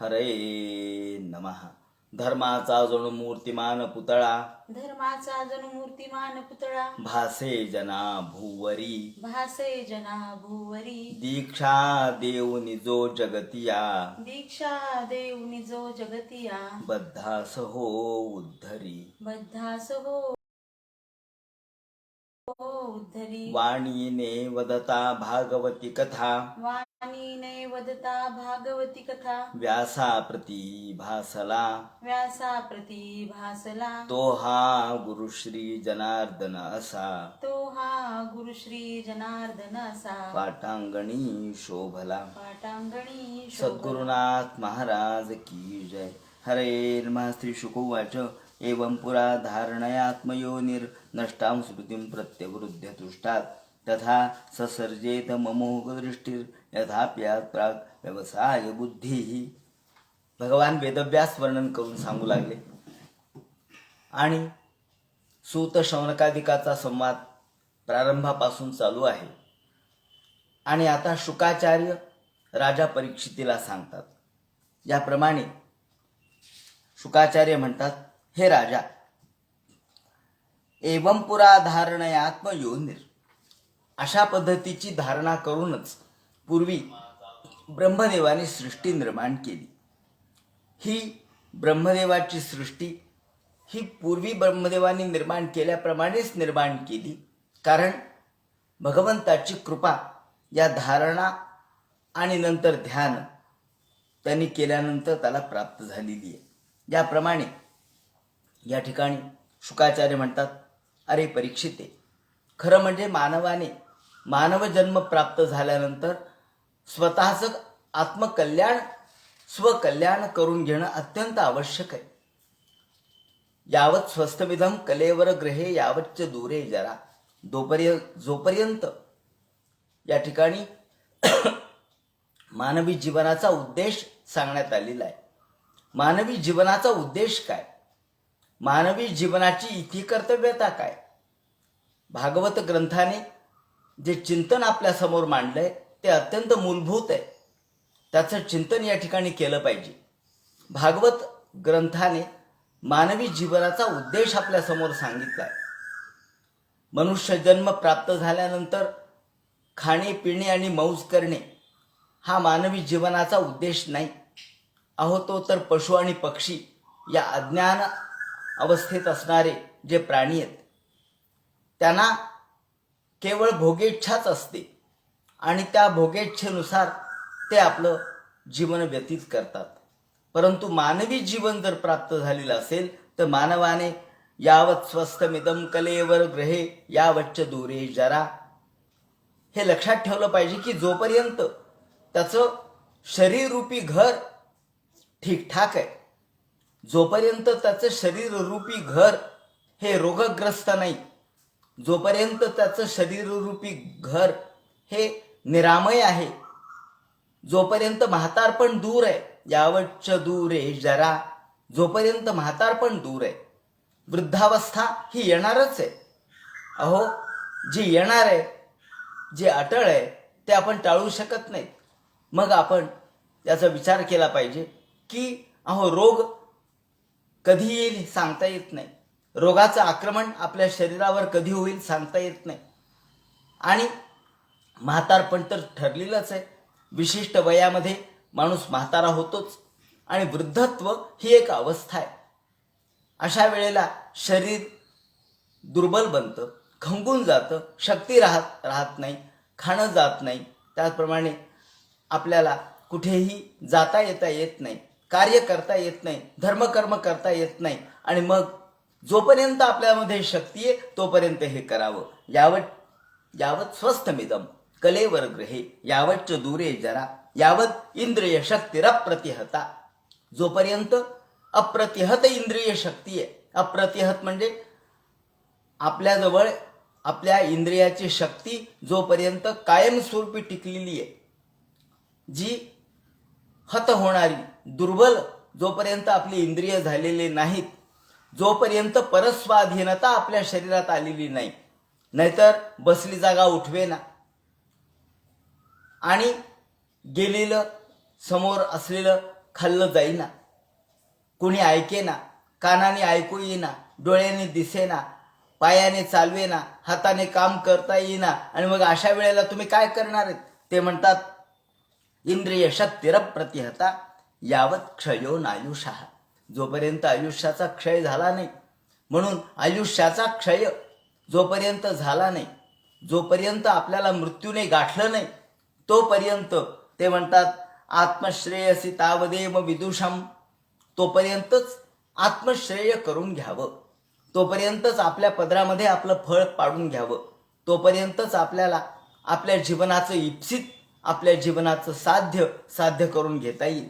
हरे नमः. धर्माचा जणू मूर्तिमान पुतळा, धर्माचा जणू मूर्तिमान पुतळा, भासे जना भूवरी. भासे जना भूवरी. दीक्षा देऊनी जो जगतिया, दीक्षा देऊनी जो जगतिया, बद्धास हो उद्धरी. बद्धास हो उद्धरी. वाणीने वदता भागवती कथा, वाणीने वदता भागवती कथा, व्यासा प्रती भासला. व्यासा प्रती भासला. तो हा गुरु श्री जनार्दन असा, तो हा गुरु श्री जनार्दन असा, पाटांगणी शोभला. पाटांगणी शोभला. सद्गुरुनाथ महाराज की जय. हरे नमः. श्री शुकवाच एवं पुरा धारणयात्मयोनिर्नष्टां स्मृतिं प्रत्यवृद्ध्य तुष्टात् तथा ससर्जेत ममोहदृष्टिर् यथाप्यात् प्राग व्यवसाय बुद्धिः. भगवान वेदव्यास वर्णन करून सांगू लागले आणि सूत शौनकादिकाचा संवाद प्रारंभापासून चालू आहे. आणि आता शुकाचार्य राजा परीक्षितीला सांगतात. याप्रमाणे शुकाचार्य म्हणतात, हे राजा, एवं पुरा धारणयात्म योनिर, अशा पद्धतीची धारणा करूनच पूर्वी ब्रह्मदेवाने सृष्टी निर्माण केली. ही ब्रह्मदेवाची सृष्टी ही पूर्वी ब्रह्मदेवाने निर्माण केल्याप्रमाणेच निर्माण केली, कारण भगवंताची कृपा या धारणा आणि नंतर ध्यान त्यांनी केल्यानंतर त्याला प्राप्त झालेली आहे. याप्रमाणे या ठिकाणी शुकाचार्य म्हणतात, अरे परीक्षिते, खरं म्हणजे मानवाने मानव जन्म प्राप्त झाल्यानंतर स्वतःचं आत्मकल्याण स्वकल्याण करून घेणं अत्यंत आवश्यक आहे. यावत स्वस्थमिदम कलेवर ग्रहे यावच्च दूरे जरा. जोपर्यंत या ठिकाणी मानवी जीवनाचा उद्देश सांगण्यात आलेला आहे. मानवी जीवनाचा उद्देश काय, मानवी जीवनाची इति कर्तव्यता काय, भागवत ग्रंथाने जे चिंतन आपल्या समोर मांडलंय ते अत्यंत मूलभूत आहे. त्याचं चिंतन या ठिकाणी केलं पाहिजे. भागवत ग्रंथाने मानवी जीवनाचा उद्देश आपल्या समोर सांगितला आहे. मनुष्य जन्म प्राप्त झाल्यानंतर खाणे पिणे आणि मौज करणे हा मानवी जीवनाचा उद्देश नाही. अहो, तो तर पशु आणि पक्षी या अज्ञान अवस्थेत असणारे जे प्राणी आहेत त्यांना केवळ भोगेच्छाच असते आणि त्या भोगेच्छेनुसार ते आपलं जीवन व्यतीत करतात. परंतु मानवी जीवन जर प्राप्त झालेलं असेल तर मानवाने यावत स्वस्थमिदम कलेवर ग्रहे यावच्च दूरे जरा, हे लक्षात ठेवलं पाहिजे की जोपर्यंत त्याचं शरीररूपी घर ठीकठाक आहे, जोपर्यंत त्याचं शरीररूपी घर हे रोगग्रस्त नाही, जोपर्यंत त्याचं शरीररूपी घर हे निरामय आहे, जोपर्यंत म्हातारपण दूर आहे, यावच्च दूरे जरा, जोपर्यंत म्हातारपण दूर आहे, वृद्धावस्था ही येणारच आहे. अहो, जी येणार आहे, जे अटळ आहे ते आपण टाळू शकत नाही. मग आपण याचा विचार केला पाहिजे की अहो, रोग कधी येईल सांगता येत नाही, रोगाचं आक्रमण आपल्या शरीरावर कधी होईल सांगता येत नाही. आणि म्हातारपण तर ठरलेलंच आहे. विशिष्ट वयामध्ये माणूस म्हातारा होतोच आणि वृद्धत्व ही एक अवस्था आहे. अशा वेळेला शरीर दुर्बल बनतं, खंगून जातं, शक्ती राहत नाही, खाणं जात नाही. त्याचप्रमाणे आपल्याला कुठेही जाता येत नाही, कार्य करता येत नाही, धर्मकर्म करता येत नाही. आणि मग जोपर्यंत आपल्यामध्ये शक्ती आहे तोपर्यंत हे करावं. यावत स्वस्थमिदम कलेवर ग्रहे यावच्च दूरे जरा, यावत इंद्रिय शक्तिरप्रतिहता, जोपर्यंत अप्रतिहत इंद्रिय शक्ती आहे. अप्रतिहत म्हणजे आपल्याजवळ आपल्या इंद्रियाची शक्ती जोपर्यंत कायमस्वरूपी टिकलेली आहे, जी हत होणारी, दुर्बल जोपर्यंत आपली इंद्रिय झालेले नाहीत, जोपर्यंत परस्वाधीनता आपल्या शरीरात आलेली नाही, नाहीतर बसली जागा उठवेना आणि गेलेलं समोर असलेलं खाल्लं जाईना, कोणी ऐकेना, कानाने ऐकू येईना, डोळ्याने दिसेना, पायाने चालवेना, हाताने काम करता येईना. आणि मग अशा वेळेला तुम्ही काय करणार आहेत? ते म्हणतात इंद्रिय शक्तिरप्रतिहता यावत क्षयो नायुषः. जोपर्यंत आयुष्याचा क्षय झाला नाही, म्हणून आयुष्याचा क्षय जोपर्यंत झाला नाही, जोपर्यंत आपल्याला मृत्यूने गाठलं नाही, तोपर्यंत ते म्हणतात आत्मश्रेयसी तावदेव विदुषम. तोपर्यंतच आत्मश्रेय करून घ्यावं, तोपर्यंतच आपल्या पदरामध्ये आपलं फळ पाडून घ्यावं, तोपर्यंतच आपल्याला आपल्या जीवनाचं इप्सित, आपल्या जीवनाचं साध्य करून घेता येईल.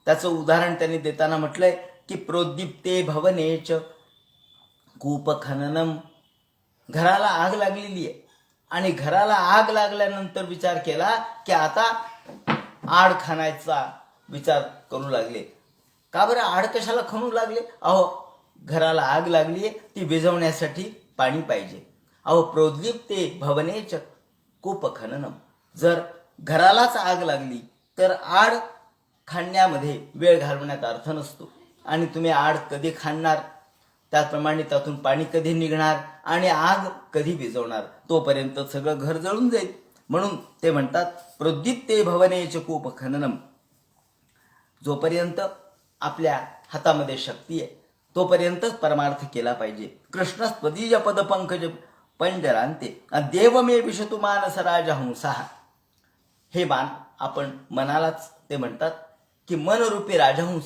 त्याचं उदाहरण त्यांनी देताना म्हटलंय की प्रोद्दीप्ते भवनेच कूपखननम. घराला आग लागलेली आहे आणि घराला आग लागल्यानंतर विचार केला की आता आड खाण्याचा विचार करू लागले. का बरं आड कशाला खणू लागले? अहो, घराला आग लागली आहे, ती विझवण्यासाठी पाणी पाहिजे. अहो, प्रोद्दीप्ते भवनेच कूपखननम. जर घरालाच आग लागली तर आड खाण्यामध्ये वेळ घालवण्यात अर्थ नसतो. आणि तुम्ही आड कधी खाणार, त्याचप्रमाणे त्यातून पाणी कधी निघणार आणि आग कधी विझवणार, तोपर्यंत सगळं घर जळून जाईल. म्हणून ते म्हणतात प्रोद्दीप्ते भवनेच कूपखननम. जोपर्यंत आपल्या हातामध्ये शक्ती आहे तोपर्यंतच परमार्थ केला पाहिजे. कृष्ण स्वदीय पद पंकज पंजरांते देव मे विशतु मानस राजहंसाः. हे मान आपण मनालाच ते म्हणतात की मनरूपी राजहंस,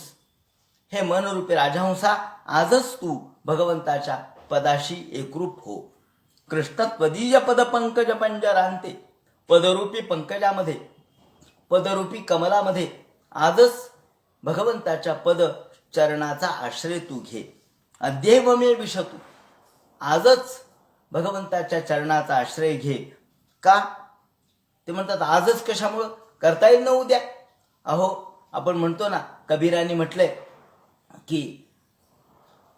हे मनरूपी राजहंसा आजच तू भगवंताच्या पदाशी एकरूप हो. कृष्णत्वदीय पद पंकज पंजरांते. पदरूपी पंकजामध्ये, पदरूपी कमलामध्ये आजच भगवंताच्या पद चरणाचा आश्रय तू घे. देव मे विशतु. आजच भगवंताच्या चरणाचा आश्रय घे. का? ते म्हणतात आजच कशामुळं? करता येईल ना उद्या. अहो, आपण म्हणतो ना, कबीरांनी म्हटलंय की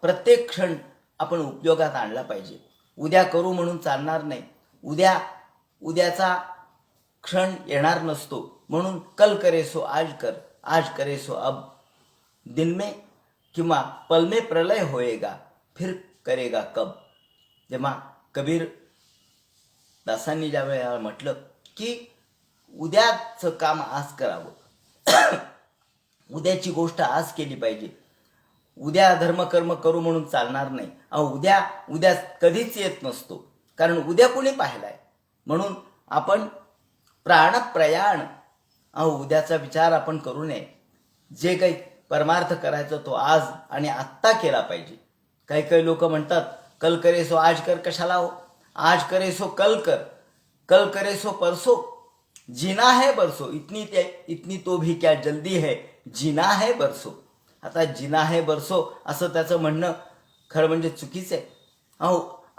प्रत्येक क्षण आपण उपयोगात आणला पाहिजे. उद्या करू म्हणून चालणार नाही. उद्याचा क्षण येणार नसतो. म्हणून कल करे सो आज कर, आज करे सो अब. दिन में किंवा पल में प्रलय होएगा, फिर करेगा कब. जेव्हा कबीर दासांनी ज्या वेळेला म्हटलं की उद्याचं काम आज करावं, उद्याची गोष्ट आज केली पाहिजे, उद्या धर्मकर्म करू म्हणून चालणार नाही. उद्या कधीच येत नसतो, कारण उद्या कोणी पाहिलाय. म्हणून आपण प्राणप्रयाण, उद्याचा विचार आपण करू नये. जे काही परमार्थ करायचं तो आज आणि आत्ता केला पाहिजे. काही काही लोक म्हणतात कल करे सो आज कर. कशाला हो? आज करे सो कल कर, कल करे सो परसो. जीना है बरसो, इतनी तो भी क्या जल्दी है, जीना है बरसो. आता जीना है बरसो असं त्याचं म्हणणं खरं म्हणजे चुकीचं आहे.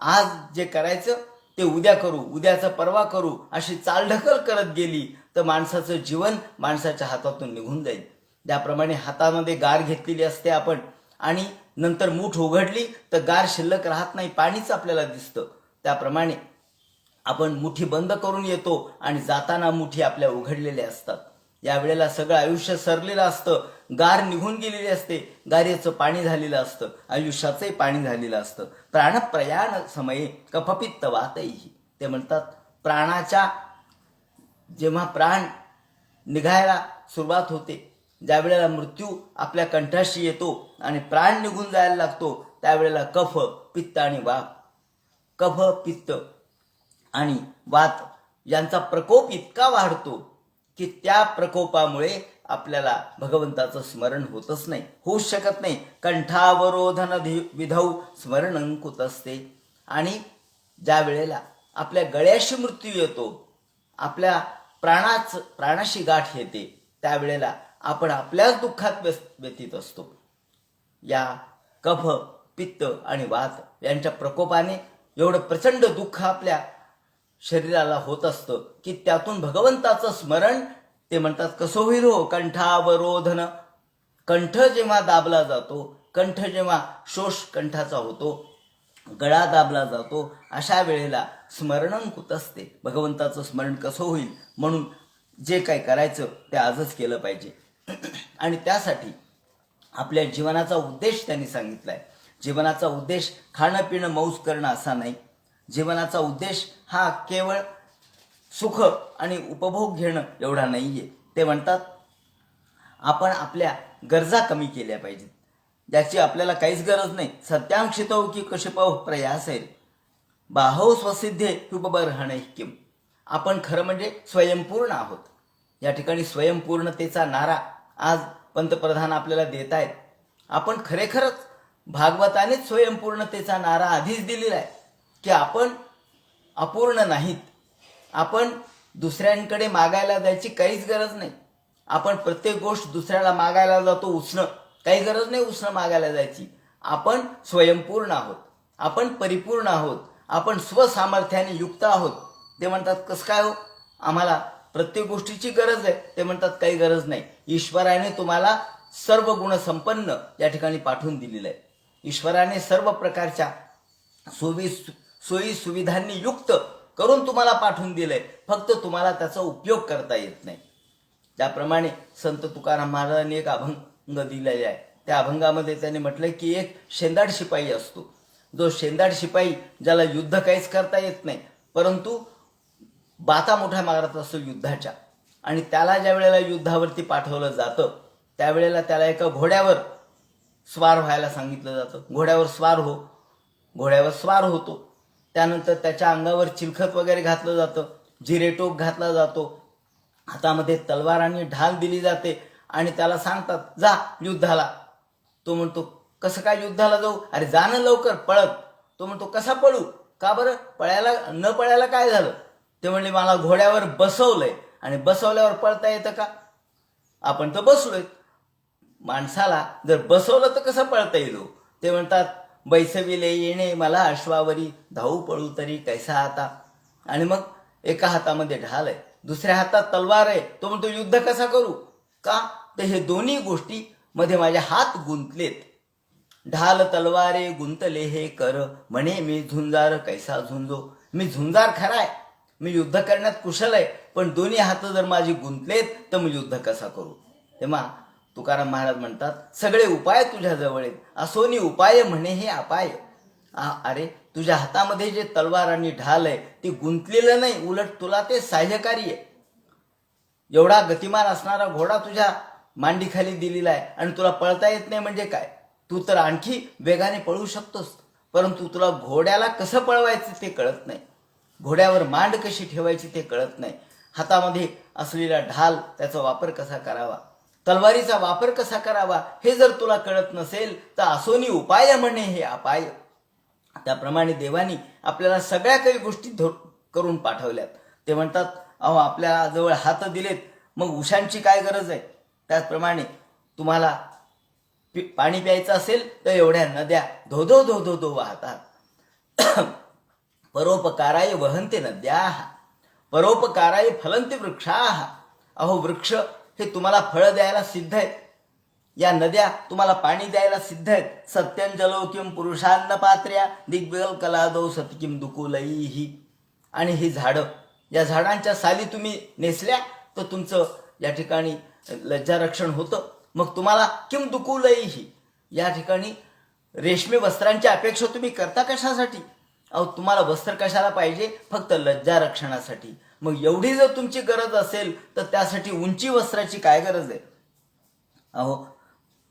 आज जे करायचं ते उद्या करू, उद्याचं परवा करू, अशी चालढकल करत गेली तर माणसाचं जीवन माणसाच्या हातातून निघून जाईल. ज्याप्रमाणे हातामध्ये गार घेतलेली असते आपण आणि नंतर मूठ उघडली तर गार शिल्लक राहत नाही, पाणीच आपल्याला दिसतं. त्याप्रमाणे आपण मुठी बंद करून येतो आणि जाताना मुठी आपल्या उघडलेल्या असतात. यावेळेला सगळं आयुष्य सरलेलं असतं, गार निघून गेलेली असते, गारेचं पाणी झालेलं असतं, आयुष्याचंही पाणी झालेलं असतं. प्राणप्रयाण समये कफपित्त वातैहि. ते म्हणतात प्राणाच्या जेव्हा प्राण निघायला सुरुवात होते, ज्या वेळेला मृत्यू आपल्या कंठाशी येतो आणि प्राण निघून जायला लागतो, त्यावेळेला कफ पित्त आणि वात, कफ पित्त आणि वात यांचा प्रकोप इतका वाढतो की त्या प्रकोपामुळे आपल्याला भगवंताचं स्मरण होतच नाही, होऊच शकत नाही. कंठावरोधन विधौ स्मरण कुतस्ते. आणि ज्या वेळेला आपल्या गळ्याशी मृत्यू येतो, आपल्या प्राणाशी गाठ येते, त्यावेळेला आपण आपल्याच दुःखात व्यतीत असतो. या कफ पित्त आणि वात यांच्या प्रकोपाने एवढं प्रचंड दुःख आपल्या शरीराला होत असतं की त्यातून भगवंताचं स्मरण ते म्हणतात कसं होईल हो. कंठावरोधन. कंठ जेव्हा दाबला जातो, कंठ जेव्हा शोष कंठाचा होतो, गळा दाबला जातो, अशा वेळेला स्मरणं कुतस्ते. भगवंताचं स्मरण कसं होईल? म्हणून जे काही करायचं ते आजच केलं पाहिजे. आणि त्यासाठी आपल्या जीवनाचा उद्देश त्यांनी सांगितला आहे. जीवनाचा उद्देश खाणं पिणं मौज करणं असा नाही. जीवनाचा उद्देश हा केवळ सुख आणि उपभोग घेणं एवढा नाही आहे. ते म्हणतात आपण आपल्या गरजा कमी केल्या पाहिजेत, ज्याची आपल्याला काहीच गरज नाही. सत्यांक्षितो की कशिपव प्रयासेल बाहो स्वसिद्धे हुबबर्हणे किम. आपण खरं म्हणजे स्वयंपूर्ण आहोत. या ठिकाणी स्वयंपूर्णतेचा नारा आज पंतप्रधान आपल्याला देत आहेत. आपण खरेखरच भागवतानेच स्वयंपूर्णतेचा नारा आधीच दिलेला आहे की आपण अपूर्ण नाहीत. आपण दुसऱ्यांकडे मागायला जायची काहीच गरज नाही. आपण प्रत्येक गोष्ट दुसऱ्याला मागायला जातो उसणं, काही गरज नाही उसणं मागायला जायची. आपण स्वयंपूर्ण आहोत, आपण परिपूर्ण आहोत, आपण स्वसामर्थ्याने युक्त आहोत. ते म्हणतात कसं काय हो, आम्हाला प्रत्येक गोष्टीची गरज आहे. ते म्हणतात काही गरज नाही. ईश्वराने तुम्हाला सर्व गुण संपन्न या ठिकाणी पाठवून दिलेलं आहे. ईश्वराने सर्व प्रकारच्या सोयी सुविधांनी युक्त करून तुम्हाला पाठवून दिलंय. फक्त तुम्हाला त्याचा उपयोग करता येत नाही. त्याप्रमाणे संत तुकाराम महाराजांनी एक अभंग दिलेला आहे. त्या अभंगामध्ये त्यांनी म्हटलंय की एक शेंदाड शिपाई असतो. जो शेंदाड शिपाई ज्याला युद्ध काहीच करता येत नाही, परंतु बाता मोठ्या मारत असतो युद्धाच्या. आणि त्याला ज्या वेळेला युद्धावरती पाठवलं जातं त्यावेळेला त्याला एका घोड्यावर स्वार व्हायला सांगितलं जातं. घोड्यावर स्वार होतो. त्यानंतर त्याच्या अंगावर चिलखत वगैरे घातलं जातं, जिरेटोप घातला जातो, हातामध्ये तलवार आणि ढाल दिली जाते आणि त्याला सांगतात जा युद्धाला. तो म्हणतो कसं काय युद्धाला जाऊ, अरे जा ना लवकर पळत. तो म्हणतो कसा पळू, का बरं, पळायला काय झालं. ते म्हणले मला घोड्यावर बसवलंय आणि बसवल्यावर पळता येतं का, आपण तर बसलोय. माणसाला जर बसवलं तर कसं पळता येईल. ते म्हणतात बैसविले येणे मला अश्वावरी, धावू पळू तरी कैसा आता. आणि मग एका हातामध्ये ढाल आहे, दुसऱ्या हातात तलवार आहे. तो म्हणतो युद्ध कसा करू, का तर हे दोन्ही गोष्टी मध्ये माझे हात गुंतलेत. ढाल तलवारे गुंतले हे कर, म्हणे मी झुंजार कैसा झुंजो. मी झुंजार खराय, मी युद्ध करण्यात कुशल आहे, पण दोन्ही हात जर माझे गुंतलेत तर मी युद्ध कसा करू. तेव्हा तुकाराम महाराज म्हणतात सगळे उपाय तुझ्या जवळ आहेत, असोनी उपाय म्हणे हे अपाय. अरे तुझ्या हातामध्ये जे तलवार आणि ढाल आहे ते गुंतलेलं नाही, उलट तुला ते सहाय्यकारी आहे. एवढा गतिमान असणारा घोडा तुझ्या मांडीखाली दिलेला आहे आणि तुला पळता येत नाही म्हणजे काय. तू तर आणखी वेगाने पळू शकतोस, परंतु तुला घोड्याला कसं पळवायचं ते कळत नाही, घोड्यावर मांड कशी ठेवायची ते कळत नाही, हातामध्ये असलेला ढाल त्याचा वापर कसा करावा, तलवारीचा वापर कसा करावा हे जर तुला कळत नसेल तर असोनी उपाय म्हणे हे अपाय. त्याप्रमाणे देवानी आपल्याला सगळ्या काही गोष्टी करून पाठवल्यात. ते म्हणतात अहो आपल्या जवळ हात दिलेत, मग उशांची काय गरज आहे. त्याचप्रमाणे तुम्हाला पाणी प्यायचं असेल तर एवढ्या नद्या धो धो धो धो धो वाहतात. परोपकाराय वहन्ते नद्याः, परोपकाराय फलन्ते वृक्षाः. अहो वृक्ष हे तुम्हाला फळ द्यायला सिद्ध आहेत, या नद्या तुम्हाला पाणी द्यायला सिद्ध आहेत. सत्यंजलो किम पुरुषान्न पात्र्या दिग्बल कलादो सतकिम दुकुलैही. आणि ही झाडं, या झाडांच्या साली तुम्ही नेसल्या तर तुमचं या ठिकाणी लज्जारक्षण होतं. मग तुम्हाला किम दुकुलैही, या ठिकाणी रेशमी वस्त्रांची अपेक्षा तुम्ही करता कशासाठी. अहो तुम्हाला वस्त्र कशाला पाहिजे, फक्त लज्जारक्षणासाठी. मग एवढी जर तुमची गरज असेल तर त्यासाठी उंची वस्त्राची काय गरज आहे. अहो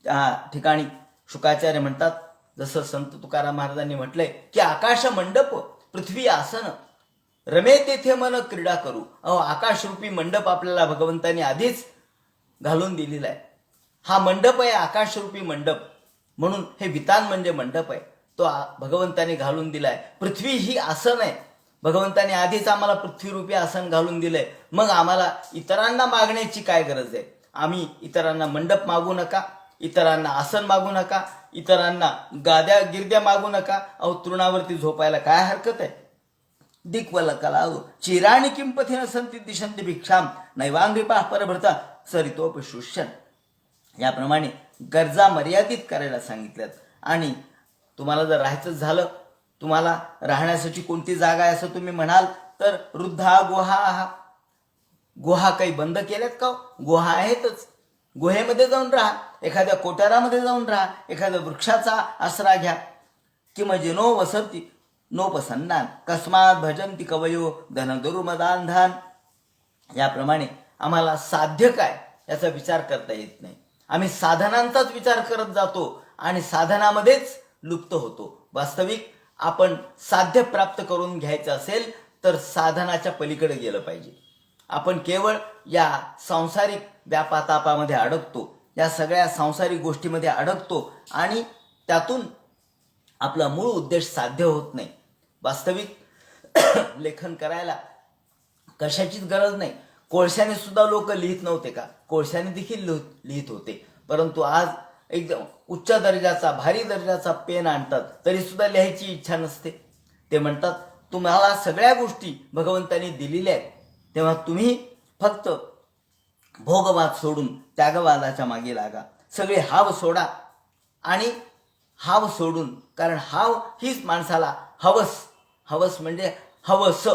त्या ठिकाणी शुकाचार्य म्हणतात जसं संत तुकाराम महाराजांनी म्हटलंय की आकाश मंडप पृथ्वी आसन रमे तेथे मन क्रीडा करू. अहो आकाशरूपी मंडप आपल्याला भगवंतांनी आधीच घालून दिलेला आहे. हा मंडप आहे आकाशरूपी मंडप, म्हणून हे वितान म्हणजे मंडप आहे, तो भगवंताने घालून दिलाय. पृथ्वी ही आसन आहे, भगवंताने आधीच आम्हाला पृथ्वीरूपी आसन घालून दिलंय. मग आम्हाला इतरांना मागण्याची काय गरज आहे. आम्ही इतरांना मंडप मागू नका, इतरांना आसन मागू नका, इतरांना गाद्या गिरद्या मागू नका. अहो तृणावरती झोपायला काय हरकत आहे. दिक्वल कलाव चिराणी किंपथीन संती दिशंती भिक्षाम नैवांग्रिपा परभृता सरितोपशुष्यन. याप्रमाणे गरजा मर्यादित करायला सांगितल्यात. आणि तुम्हाला जर राहायचं झालं, तुम्हाला राहण्यासाठी कोणती जागा आहे असं तुम्ही म्हणाल तर वृद्धा गुहा. गुहा काही बंद केल्यात का, गुहा आहेतच. गुहेमध्ये जाऊन राहा, एखाद्या कोठारामध्ये जाऊन राहा, एखाद्या वृक्षाचा आसरा घ्या. किमजे नो वसती नोपसन्नान कस्मात भजंती कवयो धनदुर्मदांधान. याप्रमाणे आम्हाला साध्य काय याचा विचार करता येत नाही. आम्ही साधनांचाच विचार करत जातो आणि साधनामध्येच लुप्त होतो. वास्तविक आपण साध्य प्राप्त करून घ्यायचं असेल तर साधनाच्या पलीकडे गेलं पाहिजे. आपण केवळ या सांसारिक व्यापातापामध्ये अडकतो, या सगळ्या सांसारिक गोष्टीमध्ये अडकतो आणि त्यातून आपला मूळ उद्देश साध्य होत नाही. वास्तविक लेखन करायला कशाचीच गरज नाही. कोळशाने सुद्धा लोक लिहित नव्हते का? कोळशाने देखील लिहित होते, परंतु आज एकदम उच्च दर्जाचा भारी दर्जाचा पेन आणतात तरी सुद्धा लिहायची इच्छा नसते. ते म्हणतात तुम्हाला सगळ्या गोष्टी भगवंतांनी दिलेल्या आहेत, तेव्हा तुम्ही फक्त भोगवाद सोडून त्यागवादाच्या मागे लागा. सगळे हाव सोडा आणि हाव सोडून, कारण हाव हीच माणसाला हवस म्हणजे हवस,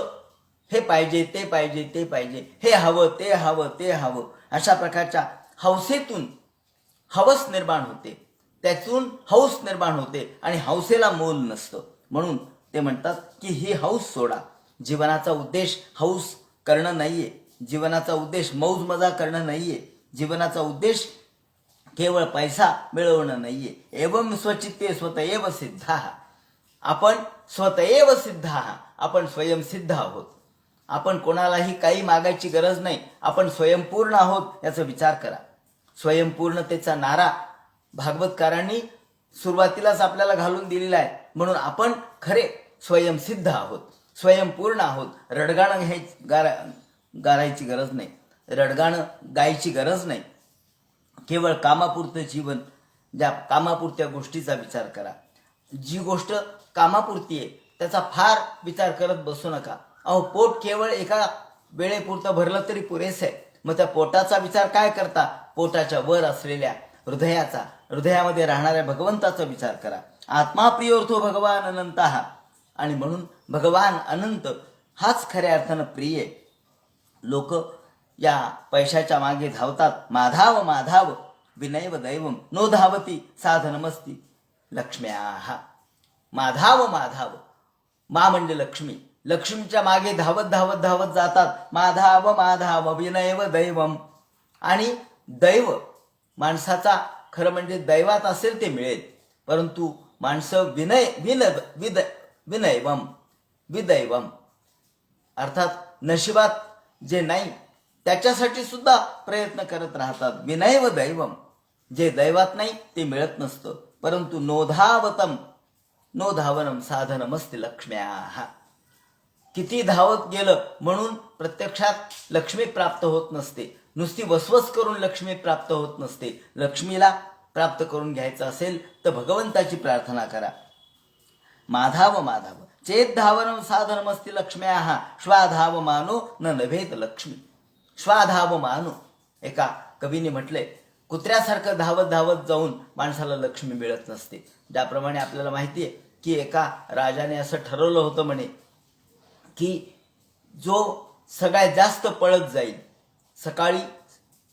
हे पाहिजे ते पाहिजे ते पाहिजे, हे हवं ते हवं ते हवं, अशा प्रकारच्या हौसेतून हवस निर्माण होते, त्यातून हौस निर्माण होते आणि हौसेला मोल नसतं. म्हणून ते म्हणतात की ही हौस सोडा. जीवनाचा उद्देश हौस करणं नाहीये, जीवनाचा उद्देश मौज मजा करणं नाहीये, जीवनाचा उद्देश केवळ पैसा मिळवणं नाहीये. एवं स्वचित्ते स्वतएव सिद्धा. आपण स्वतएव सिद्धा, आपण स्वयंसिद्ध आहोत. आपण कोणालाही काही मागायची गरज नाही, आपण स्वयंपूर्ण आहोत याचा विचार करा. स्वयंपूर्णतेचा नारा भागवतकारांनी सुरुवातीलाच आपल्याला घालून दिलेला आहे. म्हणून आपण खरे स्वयंसिद्ध आहोत, स्वयंपूर्ण आहोत. रडगाणं गारायची गरज नाही, रडगाणं गायची गरज नाही. केवळ कामापुरतं जीवन, ज्या कामापुरत्या गोष्टीचा विचार करा. जी गोष्ट कामापुरती आहे त्याचा फार विचार करत बसू नका. अहो, पोट केवळ एका वेळेपुरतं भरलं तरी पुरेसं आहे. मग त्या पोटाचा विचार काय करता? पोटाच्या वर असलेल्या हृदयाचा, हृदयामध्ये राहणाऱ्या भगवंताचा विचार करा. आत्मा प्रियोर्थो भगवान अनंत. आणि म्हणून भगवान अनंत हाच खऱ्या अर्थानं प्रिय आहे. लोक या पैशाच्या मागे धावतात. माधाव माधाव विनैव दैवम नो धावती साधनमस्ती लक्ष्म्याः. माधाव माधाव, मा म्हणजे लक्ष्मी, लक्ष्मीच्या मागे धावत धावत धावत जातात. माधाव माधाव विनैव दैवम. आणि दैव माणसाचा खरं म्हणजे दैवात असेल ते मिळेल, परंतु माणसं विनैवम विदैवम अर्थात नशिबात जे नाही त्याच्यासाठी सुद्धा प्रयत्न करत राहतात. विनैव दैवम, जे दैवात नाही ते मिळत नसतं. परंतु नोधावतम नो धावनम साधनमस्ति लक्ष्म्याः. किती धावत गेलं म्हणून प्रत्यक्षात लक्ष्मी प्राप्त होत नसते. नुसती वसवस करून लक्ष्मी प्राप्त होत नसते. लक्ष्मीला प्राप्त करून घ्यायचं असेल तर भगवंताची प्रार्थना करा. माधाव माधाव चेत धावनम साधनमस्ति लक्ष्म्याः श्वाधाव मानो न नभेत लक्ष्मी. श्वाधाव मानो, एका कवीने म्हटले, कुत्र्यासारखं धावत धावत जाऊन माणसाला लक्ष्मी मिळत नसते. ज्याप्रमाणे आपल्याला माहिती आहे की एका राजाने असं ठरवलं होतं म्हणे की जो सगळ्यात जास्त पळत जाईल, सकाळी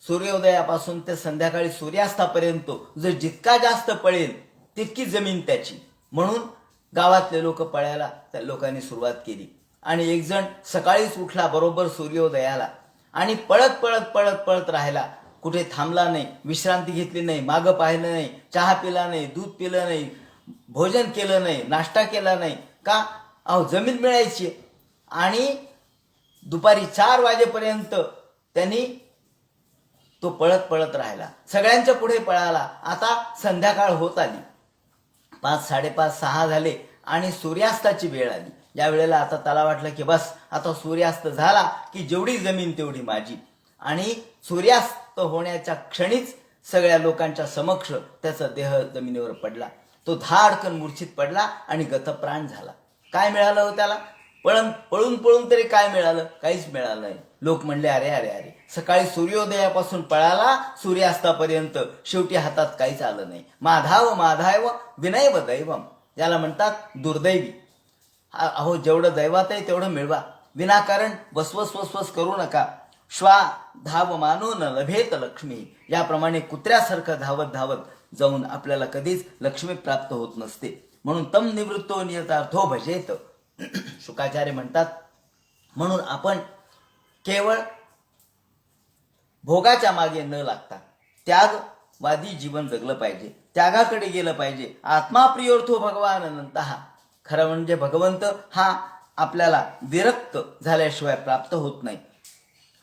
सूर्योदयापासून ते संध्याकाळी सूर्यास्तापर्यंत जो जितका जास्त पळेल तितकी जमीन त्याची. म्हणून गावातले लोक पळायला त्या लोकांनी सुरुवात केली. आणि एक जण सकाळीच उठला बरोबर सूर्योदयाला आणि पळत पळत पळत पळत राहिला. कुठे थांबला नाही, विश्रांती घेतली नाही, मागं पाहिलं नाही, चहा पिला नाही, दूध पिलं नाही, भोजन केलं नाही, नाश्ता केला नाही. का? अहो, जमीन मिळायची. आणि दुपारी 4 वाजेपर्यंत त्यांनी तो पळत पळत राहिला, सगळ्यांच्या पुढे पळाला. आता संध्याकाळ होत आली, 5, 5:30, 6 झाले आणि सूर्यास्ताची वेळ आली. या वेळेला आता त्याला वाटलं की बस आता सूर्यास्त झाला की जेवढी जमीन तेवढी माझी. आणि सूर्यास्त होण्याच्या क्षणीच सगळ्या लोकांच्या समक्ष त्याचा देह जमिनीवर पडला. तो धाडकन मूर्छित पडला आणि गतप्राण झाला. काय मिळालं हो त्याला? पळून पळून तरी काय मिळालं? काहीच मिळालं नाही. लोक म्हणले, अरे अरे अरे, सकाळी सूर्योदयापासून पळाला सूर्यास्तापर्यंत, शेवटी हातात काहीच आलं नाही. माधाव माधाव विनैव दैवम, याला म्हणतात दुर्दैवी. अहो, जेवढं दैवात आहे तेवढं मिळवा, विनाकारण वसवस वसवस करू नका. श्वा धावमानो न लभेत लक्ष्मी, याप्रमाणे कुत्र्यासारखं धावत धावत जाऊन आपल्याला कधीच लक्ष्मी प्राप्त होत नसते. म्हणून तम निवृत्तो नियतार्थो भजेत. शुकाचार्य म्हणतात, म्हणून आपण केवळ भोगाच्या मागे न लागता त्यागवादी जीवन जगलं पाहिजे, त्यागाकडे गेलं पाहिजे. आत्मा प्रियोर्थो भगवान अनंतः. खरं म्हणजे भगवंत हा आपल्याला विरक्त झाल्याशिवाय प्राप्त होत नाही.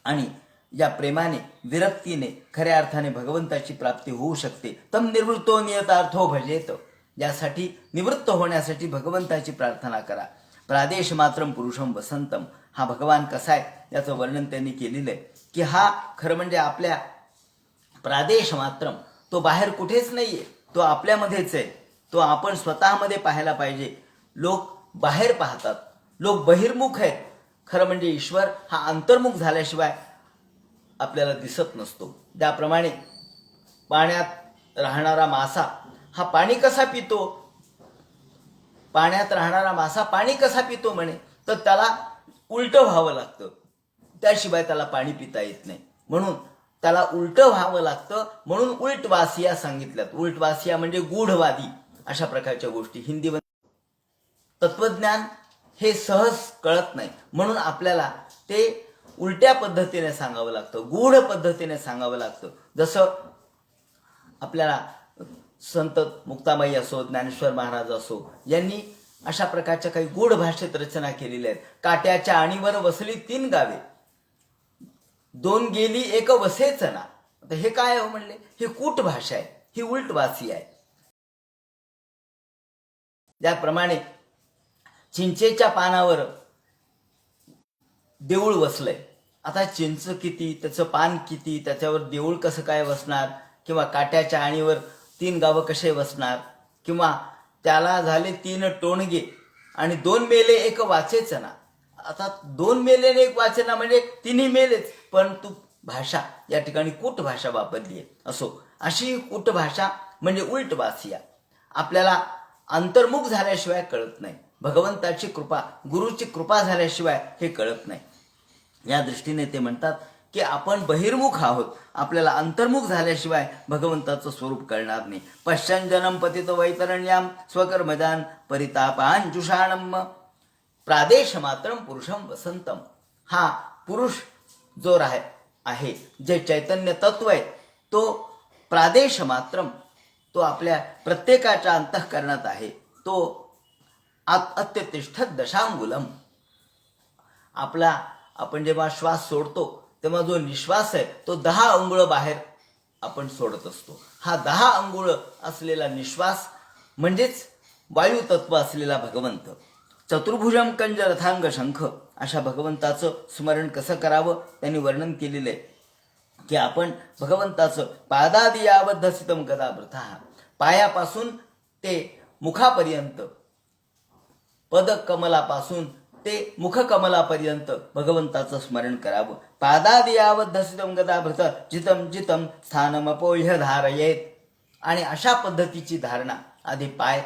आणि या प्रेमाने विरक्तीने खऱ्या अर्थाने भगवंताची प्राप्ती होऊ शकते. तम निवृत्तो नियतार्थो भजेत. यासाठी निवृत्त होण्यासाठी भगवंताची प्रार्थना करा. प्रादेश मात्रम पुरुषम वसंतम. हा भगवान कसा आहे याचं वर्णन त्यांनी केलेलं आहे की हा खरं म्हणजे आपल्या प्रादेश मात्रम, तो बाहेर कुठेच नाहीये, तो आपल्यामध्येच आहे. तो आपण स्वतःमध्ये पाहायला पाहिजे. लोक बाहेर पाहतात, लोक बहिर्मुख आहेत. खरं म्हणजे ईश्वर हा अंतर्मुख झाल्याशिवाय आपल्याला दिसत नसतो. त्याप्रमाणे पाण्यात राहणारा मासा हा पाणी कसा पितो, पाण्यात राहणारा मासा पाणी कसा पितो म्हणे, तर त्याला उलटं व्हावं लागतं, त्याशिवाय त्याला पाणी पिता येत नाही. म्हणून त्याला उलटं व्हावं लागतं. म्हणून उलटवासिया सांगितल्यात. उलटवासिया म्हणजे गूढवादी, अशा प्रकारच्या गोष्टी. हिंदीमध्ये तत्वज्ञान हे सहज कळत नाही, म्हणून आपल्याला ते उलट्या पद्धतीने सांगावं लागतं, गूढ पद्धतीने सांगावं लागतं. जसं आपल्याला संत मुक्ताबाई असो, ज्ञानेश्वर महाराज असो, यांनी अशा प्रकारच्या काही गूढ भाषेत रचना केलेल्या आहेत. काट्याच्या आणीवर वसली 3 गावे, 2 गेली 1 वसेच ना. आता हे काय हो म्हणले, हे कूट भाषा आहे, ही उलटवासी आहे. त्याप्रमाणे चिंचेच्या पानावर देऊळ वसलंय. आता चिंच किती, त्याचं पान किती, त्याच्यावर देऊळ कसं काय वसणार, किंवा काट्याच्या आणीवर 3 गावं कसे वसणार, किंवा त्याला झाले 3 टोणगे आणि 2 मेले 1 वाचेच ना. आता 2 मेले 1 वाचेना म्हणजे 3ही मेलेच, परंतु भाषा या ठिकाणी कूट भाषा वापरली आहे. असो, अशी कूट भाषा म्हणजे उलटवासिया. आपल्याला अंतर्मुख झाल्याशिवाय कळत नाही. भगवंताची कृपा, गुरुची कृपा झाल्याशिवाय हे कळत नाही. या दृष्टीने ते म्हणतात की आपण बहिर्मुख आहोत, आपल्याला अंतर्मुख झाल्याशिवाय भगवंताचं स्वरूप कळणार नाही. पश्चंजनम पतित वैतरण्याम स्वकर्मजान परितापांजुषाणम प्रादेश मात्रम पुरुषम वसंतम. हा पुरुष जो आहे, जे चैतन्य तत्व आहे, तो प्रादेश मात्रम, तो आपल्या प्रत्येकाच्या अंतःकरणात आहे. तो अत्यतिष्ठत दशांगुलम. आपण जेव्हा श्वास सोडतो तेव्हा जो निश्वास आहे तो 10 अंगुळ बाहेर आपण सोडत असतो. हा 10 अंगुळ असलेला निश्वास म्हणजेच वायू तत्व असलेला भगवंत. चतुर्भुजम कंज रथांग शंख, अशा भगवंताचं स्मरण कसं करावं त्यांनी वर्णन केलेलं आहे की आपण भगवंताचं पादादी यावद्धसितम गदावृथा, पायापासून ते मुखापर्यंत, पदकमलापासून ते मुखकमलापर्यंत भगवंताचं स्मरण करावं. पादादी यावद्धसितम गदावृत जितम जितम स्थानमपोह्य धारयेत. आणि अशा पद्धतीची धारणा, आधी पाय,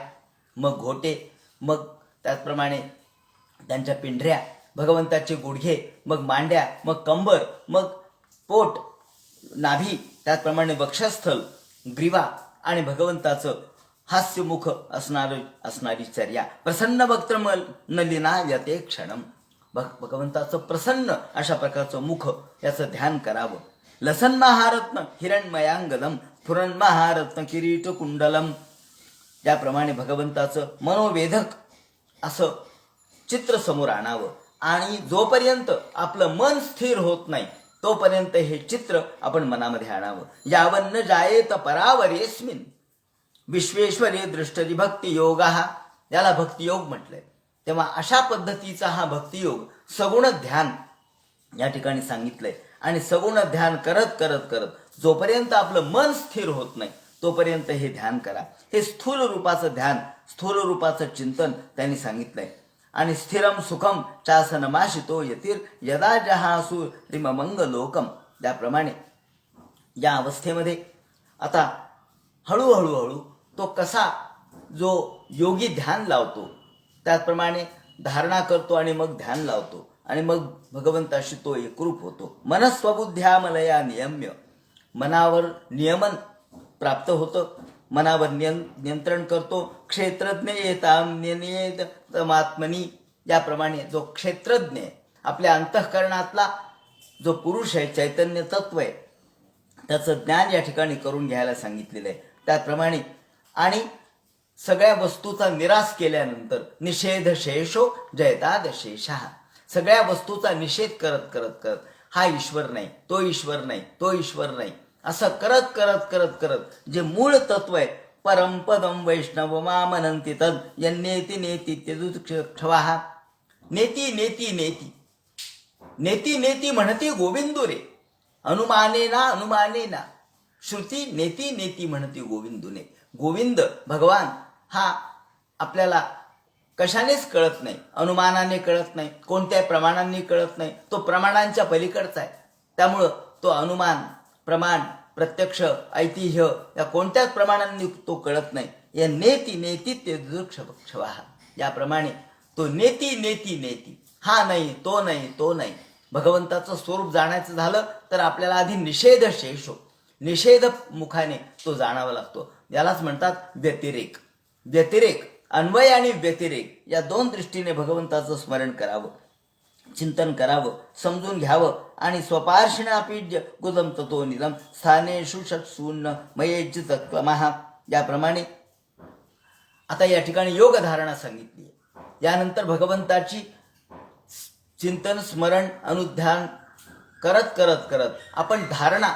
मग घोटे, मग त्याचप्रमाणे त्यांच्या पिंढऱ्या, भगवंताचे गुडघे, मग मांड्या, मग कंबर, मग पोट, नाभी, त्याचप्रमाणे वक्षस्थल, ग्रीवा आणि भगवंताचं हास्यमुख असणारी चर्या. प्रसन्न वक्त्रमल नलिना यते क्षणम. भगवंताचं प्रसन्न अशा प्रकारचं मुख, याचं ध्यान करावं. लसन महारत्न हिरण्मयांगदम फुरन महारत्न किरीट कुंडलम. त्याप्रमाणे भगवंताचं मनोवेधक असं चित्र समोर आणावं. आणि जोपर्यंत आपलं मन स्थिर होत नाही तोपर्यंत हे चित्र आपण मनामध्ये आणावं. यावन्न जायेत परावरेस्मिन विश्वेश्वरी दृष्टरी भक्तियोग, याला भक्तियोग म्हटलंय. तेव्हा अशा पद्धतीचा हा भक्तियोग, सगुण ध्यान या ठिकाणी सांगितलंय. आणि सगुण ध्यान करत करत करत जोपर्यंत आपलं मन स्थिर होत नाही तोपर्यंत हे ध्यान करा. हे स्थूल रूपाचं ध्यान, स्थूल रूपाचं चिंतन त्यांनी सांगितलंय. आणि स्थिरम सुखम चासनमाशितो यतीर यदा जहासु रिममंग लोकम. त्याप्रमाणे या अवस्थेमध्ये आता हळूहळू तो कसा जो योगी ध्यान लावतो, त्याचप्रमाणे धारणा करतो आणि मग ध्यान लावतो, आणि मग भगवंताशी तो एकरूप होतो. मनस्वबुद्ध्या मलया नियम्य, मनावर नियमन प्राप्त होतं, मनावर नियंत्रण करतो. क्षेत्रज्ञ येताम नियतमात्मनी, याप्रमाणे जो क्षेत्रज्ञ आहे, आपल्या अंतःकरणातला जो पुरुष आहे, चैतन्य तत्व आहे, त्याचं ज्ञान या ठिकाणी करून घ्यायला सांगितलेलं आहे. त्याप्रमाणे आणि सगळ्या वस्तूचा निराश केल्यानंतर निषेध शेषो जयताद शेषः, सगळ्या वस्तूचा निषेध करत करत करत हा ईश्वर नाही, तो ईश्वर नाही, तो ईश्वर नाही, असं करत करत करत करत जे मूळ तत्व आहे, परमपदम वैष्णव मामनंती तद यन्नेती नेती क्षवाहा, नेती नेती नेती नेती नेती म्हणती गोविंदू रे, अनुमानेना श्रुती नेती नेती म्हणती गोविंदूने. गोविंद भगवान हा आपल्याला कशानेच कळत नाही, अनुमानाने कळत नाही, कोणत्या प्रमाणांनी कळत नाही, तो प्रमाणांच्या पलीकडचा आहे. त्यामुळं तो अनुमान, प्रमाण, प्रत्यक्ष, ऐतिह्य या कोणत्याच प्रमाणांनी तो कळत नाही. या नेती नेती ते क्षवाहा, याप्रमाणे तो नेती नेती नेती, हा नाही, तो नाही, तो नाही. भगवंताचं स्वरूप जाणायचं झालं तर आपल्याला आधी निषेध शेषो, निषेध मुखाने तो जाणावा लागतो. यालाच म्हणतात व्यतिरेक. व्यतिरेक, अन्वय आणि व्यतिरेक या दोन दृष्टीने भगवंताचं स्मरण करावं, चिंतन करावं, समजून घ्यावं. आणि स्वपार्षणापीड्य गुदम ततो निलम स्थानेषु षट्सून्न मयेजित क्लमः, याप्रमाणे आता या ठिकाणी योग धारणा सांगितली. यानंतर भगवंताची चिंतन, स्मरण, अनुध्यान करत करत करत आपण धारणा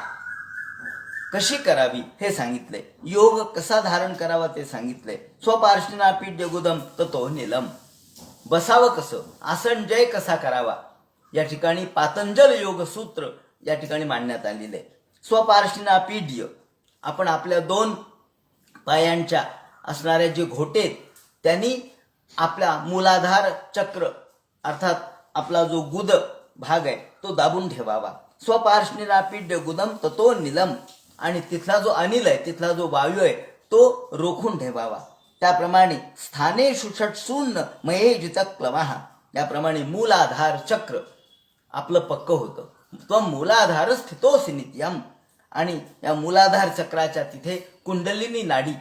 कशी करावी हे सांगितलंय. योग कसा धारण करावा ते सांगितलंय. स्वपार्षणापीड्य गुदम ततो निलम, बसावं कसं, आसन जय कसा करावा, या ठिकाणी पातंजल योग सूत्र या ठिकाणी मांडण्यात आलेलं आहे. स्वपार्षणापीड्य, आपण आपल्या दोन पायांच्या असणाऱ्या जे घोटे आहेत त्यांनी आपला मूलाधार चक्र अर्थात आपला जो गुद भाग आहे तो दाबून ठेवावा. स्वपार्षणापीड्य गुदम ततो निलम, आणि तिथला जो अनिल आहे, तिथला जो वायू आहे तो रोखून ठेवावा. त्याप्रमाणे स्थानेषु षट्सून्न मयेजित क्लमः, याप्रमाणे मूलाधार चक्र आपलं पक्क होतं. तो मूलाधार स्थितोसि नित्यम, आणि या मूलाधार चक्राच्या तिथे कुंडलिनी नाडी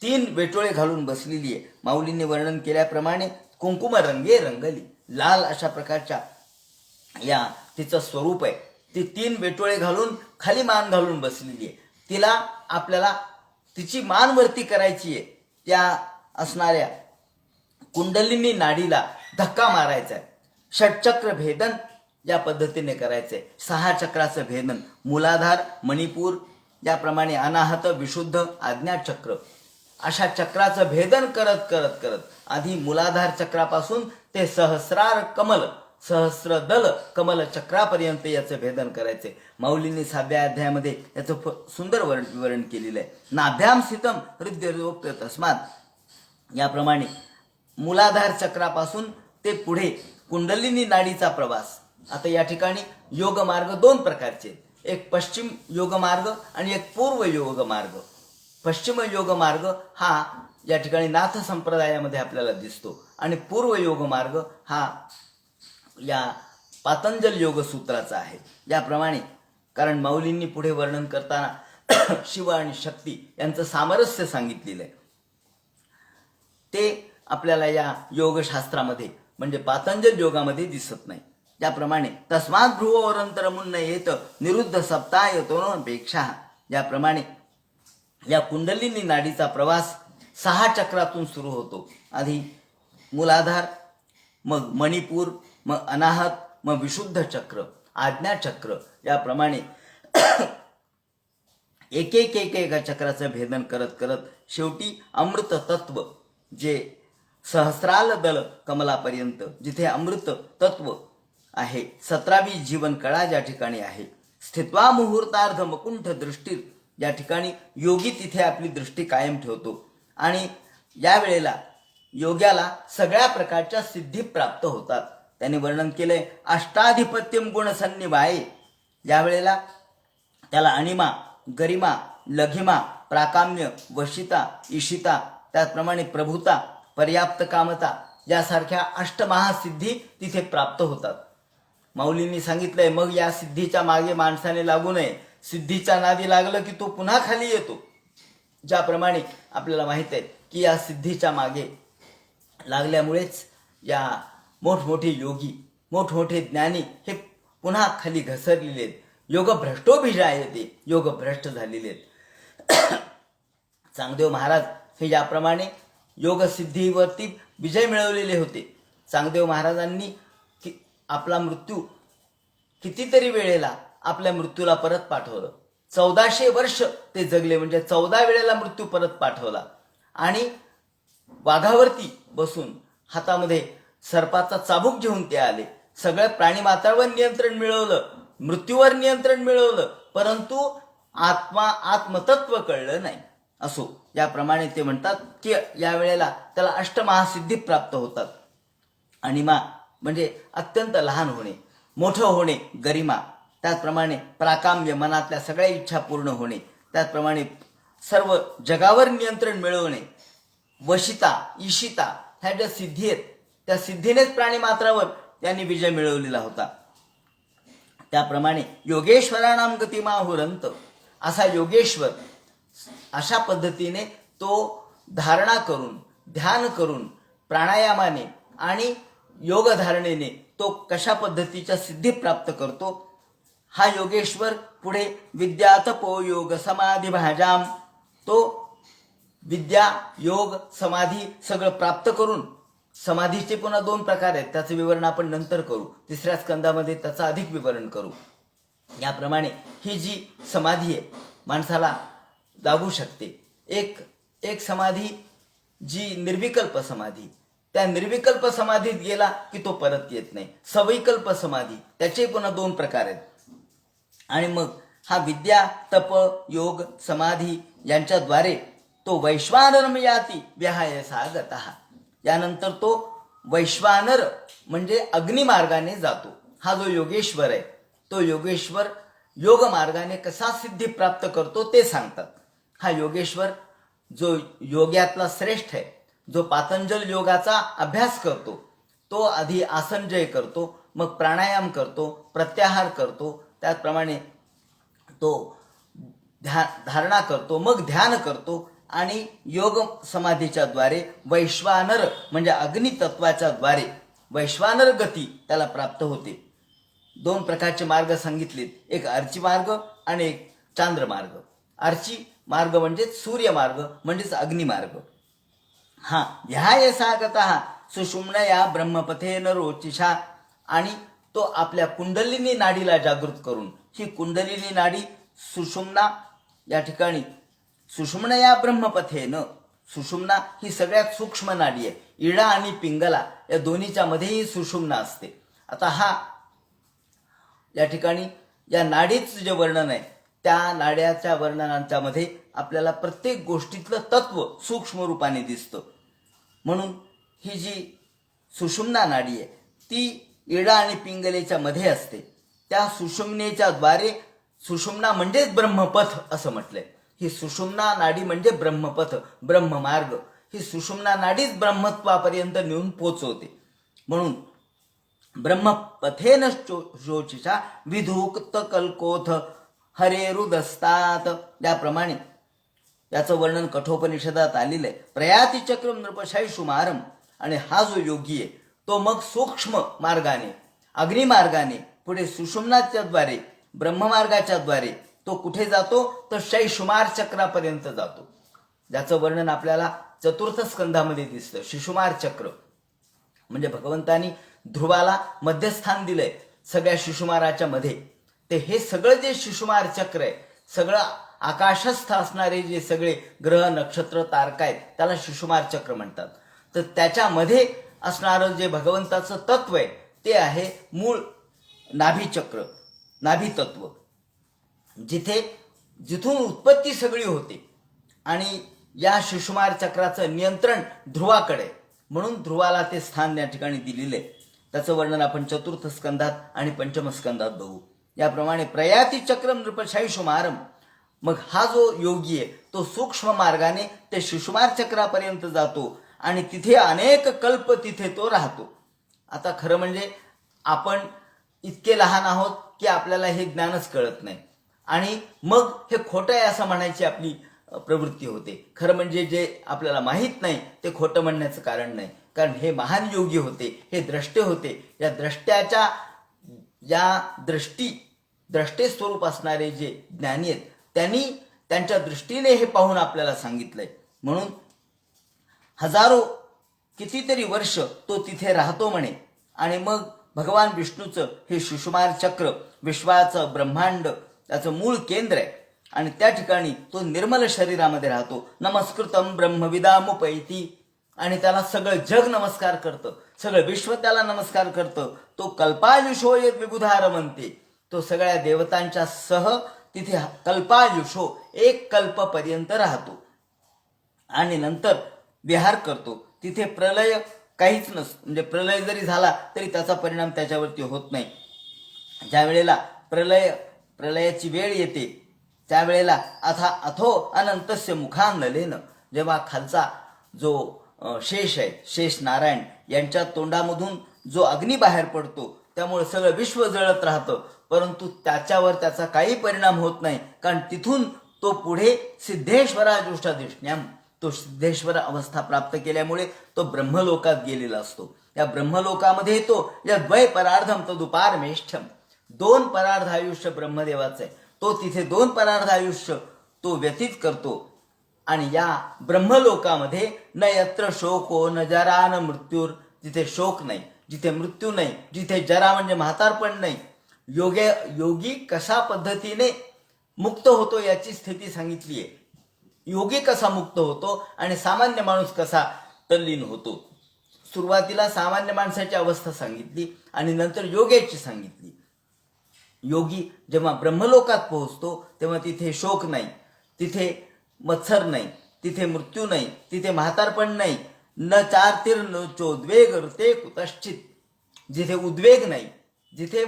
3 वेटोळे घालून बसलेली आहे. माऊलींनी वर्णन केल्याप्रमाणे कुंकुम रंगे रंगली, लाल अशा प्रकारच्या या तिचं स्वरूप आहे. ती 3 वेटोळे घालून खाली मान घालून बसलेली आहे. तिला आपल्याला तिची मान वरती करायची आहे. त्या असणाऱ्या कुंडलिनी नाडीला धक्का मारायचा आहे. षटचक्र भेदन या पद्धतीने करायचंय. 6 चक्राचं भेदन, मूलाधार, मणिपूर, याप्रमाणे अनाहत, विशुद्ध, आज्ञाचक्र अशा चक्राचं भेदन करत करत करत आधी मूलाधार चक्रापासून ते सहस्रार कमल, सहस्रदल कमल चक्रापर्यंत याचं भेदन करायचे. माऊलींनी 6व्या अध्यायामध्ये याचं सुंदर विवरण केलेलं आहे. नाभ्याम स्थितम हृदयोक्त तस्मात, याप्रमाणे मूलाधार चक्रापासून ते पुढे कुंडलिनी नाडीचा प्रवास. आता या ठिकाणी योग मार्ग 2 प्रकारचे, एक पश्चिम योग मार्ग आणि एक पूर्व योग मार्ग. पश्चिम योग मार्ग हा या ठिकाणी नाथ संप्रदायामध्ये आपल्याला दिसतो, आणि पूर्व योग मार्ग हा या पातंजल योग सूत्राचा आहे. याप्रमाणे कारण माऊलींनी पुढे वर्णन करताना शिव आणि शक्ती यांचं सामरस्य सांगितलेलं आहे. ते आपल्याला या योगशास्त्रामध्ये म्हणजे पातंजल योगामध्ये दिसत नाही. त्याप्रमाणे तस्मात् भ्रुवोरंतर मुन्न येत निरुद्ध सप्तायतोपेक्षा, याप्रमाणे या कुंडलिनी नाडीचा प्रवास 6 चक्रातून सुरू होतो. आधी मूलाधार, मग मणिपूर, मग अनाहत, मग विशुद्ध चक्र, आज्ञाचक्र, याप्रमाणे एक एक एक एक चक्राचं भेदन करत करत शेवटी अमृत तत्व जे सहस्राल दल कमलापर्यंत जिथे अमृत तत्व आहे, 17वी जीवन कळा ज्या ठिकाणी आहे, स्थित्वा मुहूर्तार्ध मकुंठ दृष्टी, या ठिकाणी योगी तिथे आपली दृष्टी कायम ठेवतो. आणि या वेळेला योग्याला सगळ्या प्रकारच्या सिद्धी प्राप्त होतात. त्याने वर्णन केलंय अष्टाधिपत्यम गुण सन्निवाये, या वेळेला त्याला अणिमा, गरिमा, लघिमा, प्राकाम्य, वशिता, ईशिता, त्याचप्रमाणे प्रभुता, पर्याप्त कामता यासारख्या अष्टमहासिद्धी तिथे प्राप्त होतात. माऊलींनी सांगितलंय, मग या सिद्धीच्या मागे माणसाने लागू नये. सिद्धीच्या नादी लागलं की तो पुन्हा खाली येतो. ज्याप्रमाणे आपल्याला माहित आहे की या सिद्धीच्या मागे लागल्यामुळेच या मोठमोठे योगी, मोठमोठे ज्ञानी हे पुन्हा खाली घसरलेले आहेत. योगभ्रष्टोभिजायते, योगभ्रष्ट झालेले आहेत. चांगदेव महाराज हे याप्रमाणे योगसिद्धीवरती विजय मिळवलेले होते. चांगदेव महाराजांनी आपला मृत्यू कितीतरी वेळेला आपल्या मृत्यूला परत पाठवलं. 1400 वर्ष ते जगले, म्हणजे 14 वेळेला मृत्यू परत पाठवला. आणि वाघावरती बसून हातामध्ये सर्पाचा चाबूक घेऊन ते आले. सगळ्या प्राणीमात्रावर नियंत्रण मिळवलं, मृत्यूवर नियंत्रण मिळवलं, परंतु आत्मतत्व कळलं नाही. असो, याप्रमाणे ते म्हणतात की या वेळेला त्याला अष्टमहासिद्धी प्राप्त होतात. अनिमा म्हणजे अत्यंत लहान होणे, मोठं होणे, गरिमा, त्याचप्रमाणे प्राकाम्य, मनातल्या सगळ्या इच्छा पूर्ण होणे, त्याचप्रमाणे सर्व जगावर नियंत्रण मिळवणे, वशिता, ईशिता, ह्या ज्या सिद्धी आहेत त्या सिद्धीनेच प्राणीमात्रावर त्यांनी विजय मिळवलेला होता. त्याप्रमाणे योगेश्वराणाम गतिमाहुरंत, असा योगेश्वर अशा पद्धतीने तो धारणा करून, ध्यान करून, प्राणायामाने आणि योगधारणेने तो कशा पद्धतीच्या सिद्धी प्राप्त करतो. हा योगेश्वर पुढे विद्या तपो योग समाधी भाजाम, तो विद्या, योग, समाधी सगळं प्राप्त करून, समाधीचे पुन्हा 2 प्रकार आहेत, त्याचं विवरण आपण नंतर करू. 3ऱ्या स्कंदामध्ये त्याचं अधिक विवरण करू. याप्रमाणे ही जी समाधी आहे माणसाला लागू शकते. एक समाधी जी निर्विकल्प समाधी, त्या निर्विकल्प समाधीत गेला की तो परत येत नाही. सविकल्प समाधी, त्याचे पुन्हा 2 प्रकार आहेत. आणि मग हा विद्या, तप, योग, समाधी यांच्याद्वारे तो वैश्वानरम याती विहाय सागतः, यानंतर तो वैश्वानर म्हणजे अग्निमार्गाने जातो. हा जो योगेश्वर आहे तो योगेश्वर योग मार्गाने कसा सिद्धी प्राप्त करतो ते सांगतात. हा योगेश्वर जो योग्यातला श्रेष्ठ आहे, जो पातंजल योगाचा अभ्यास करतो, तो आधी आसनजय करतो, मग प्राणायाम करतो, प्रत्याहार करतो, त्याचप्रमाणे तो धारणा करतो, मग ध्यान करतो आणि योग समाधीच्या द्वारे वैश्वानर म्हणजे अग्नितत्वाच्या द्वारे वैश्वानर गती त्याला प्राप्त होते. 2 प्रकारचे मार्ग सांगितलेत, एक अर्ची मार्ग आणि एक चांद्र मार्ग. अर्ची मार्ग म्हणजे सूर्यमार्ग, म्हणजेच अग्निमार्ग. हा ध्याय सागतः सुषुम्नया ब्रह्मपथेन रोचिषा, आणि तो आपल्या कुंडलिनी नाडीला जागृत करून, ही कुंडलिनी नाडी सुषुम्ना या ठिकाणी सुषुम्नया ब्रह्मपथेन, सुषुम्ना ही सगळ्यात सूक्ष्म नाडी आहे. इडा आणि पिंगला या दोन्हीच्या मध्येही सुषुम्ना असते. आता हा या ठिकाणी या नाडीचं जे वर्णन आहे त्या नाड्याच्या वर्णनांच्या मध्ये आपल्याला प्रत्येक गोष्टीतलं तत्व सूक्ष्म रूपाने दिसतं. म्हणून ही जी सुषुम्ना नाडी आहे ती इडा आणि पिंगलेच्या मध्ये असते. त्या सुषुम्नेच्या द्वारे, सुषुम्ना म्हणजेच ब्रह्मपथ असं म्हटलंय. ही सुषुम्ना नाडी म्हणजे ब्रह्मपथ, ब्रह्ममार्ग. ही सुषुम्ना नाडीच ब्रह्मत्वापर्यंत नेऊन पोचवते. म्हणून ब्रह्मपथेन शोचिषा विधुक्त कल्कोथ हरेरुदस्तात, याप्रमाणे याचं वर्णन कठोपनिषदात आलेलं आहे. प्रयाती चक्रम नृपशाई सुमारम, आणि हा जो योगी आहे तो मग सूक्ष्म मार्गाने, अग्निमार्गाने पुढे सुषुम्नाच्या द्वारे, ब्रह्ममार्गाच्या द्वारे तो कुठे जातो तर शैशुमार चक्रापर्यंत जातो, ज्याचं वर्णन आपल्याला 4th स्कंधामध्ये दिसतं. शिशुमार चक्र म्हणजे भगवंतानी ध्रुवाला मध्यस्थान दिलंय सगळ्या शिशुमाराच्या मध्ये. ते हे सगळं जे शिशुमार चक्र आहे, सगळं आकाशस्थ असणारे जे सगळे ग्रह, नक्षत्र, तारका आहेत त्याला शिशुमार चक्र म्हणतात. तर त्याच्यामध्ये असणारं जे भगवंताचं तत्व आहे ते आहे मूळ नाभीचक्र, नाभीतत्व, जिथून उत्पत्ती सगळी होते. आणि या शिशुमार चक्राचं नियंत्रण ध्रुवाकडे, म्हणून ध्रुवाला ते स्थान या ठिकाणी दिलेलं आहे. त्याचं वर्णन आपण 4th स्कंधात आणि 5म स्कंधात बघू. याप्रमाणे प्रयाती चक्रम नृपशाई सुमारम, मग हा जो योगी आहे तो सूक्ष्म मार्गाने ते शिशुमार चक्रापर्यंत जातो आणि तिथे अनेक कल्प तिथे तो राहतो. आता खरं म्हणजे आपण इतके लहान आहोत की आपल्याला हे ज्ञानच कळत नाही आणि मग हे खोटं आहे असं म्हणायची आपली प्रवृत्ती होते. खरं म्हणजे जे आपल्याला माहीत नाही ते खोटं म्हणण्याचं कारण नाही, कारण हे महान योगी होते, हे द्रष्टे होते. या द्रष्ट्याच्या द्रष्टे स्वरूप असणारे जे ज्ञानी आहेत त्यांनी त्यांच्या दृष्टीने हे पाहून आपल्याला सांगितलंय. म्हणून हजारो कितीतरी वर्ष तो तिथे राहतो म्हणे आणि मग भगवान विष्णूचं हे सुषुमार चक्र विश्वाचं ब्रह्मांड त्याचं मूळ केंद्र आहे आणि त्या ठिकाणी तो निर्मल शरीरामध्ये राहतो. नमस्कृतम ब्रह्मविदामुपैती आणि त्याला सगळं जग नमस्कार करतं, सगळं विश्व त्याला नमस्कार करतं. तो कल्पायुषो यद विबुधार म्हणते, तो सगळ्या देवतांच्या सह तिथे कल्पायुषो एक कल्पपर्यंत राहतो आणि नंतर विहार करतो. तिथे प्रलय काहीच नसतं, म्हणजे प्रलय जरी झाला तरी त्याचा परिणाम त्याच्यावरती होत नाही. ज्या वेळेला प्रलयाची वेळ येते त्यावेळेला अथो अनंतस्य मुखांनलेन, जेव्हा खालचा जो शेष आहे, शेष नारायण यांच्या तोंडामधून जो अग्नी बाहेर पडतो त्यामुळे सगळं विश्व जळत राहतं, परंतु त्याच्यावर त्याचा काही परिणाम होत नाही, कारण तिथून तो पुढे सिद्धेश्वराजुष्टाधिष्ण्याम, तो सिद्धेश्वर अवस्था प्राप्त केल्यामुळे तो ब्रह्मलोकात गेलेला असतो. या ब्रह्मलोकामध्ये तो या द्वय परार्धम तदुपारमेष्ठम, 2 परार्ध आयुष्य ब्रह्मदेवाचं आहे. तो तिथे 2 परार्ध आयुष्य तो व्यतीत करतो आणि या ब्रह्मलोकामध्ये न यत्र शोको न जरा न मृत्यूर, जिथे शोक नाही, जिथे मृत्यू नाही, जिथे जरा म्हणजे म्हातारपण नाही. योगी कशा पद्धतीने मुक्त होतो याची स्थिती सांगितली आहे. योगी कसा मुक्त होतो आणि सामान्य माणूस कसा तल्लीन होतो. सुरुवातीला सामान्य माणसाची अवस्था सांगितली आणि नंतर योग्याची सांगितली. योगी जेव्हा ब्रह्मलोकात पोहोचतो तेव्हा तिथे शोक नाही, तिथे मत्सर नाही, तिथे मृत्यू नाही, तिथे म्हातारपण नाही. न चार्तिर न चोद्वेग ते कुतश्चित, जिथे उद्वेग नाही, जिथे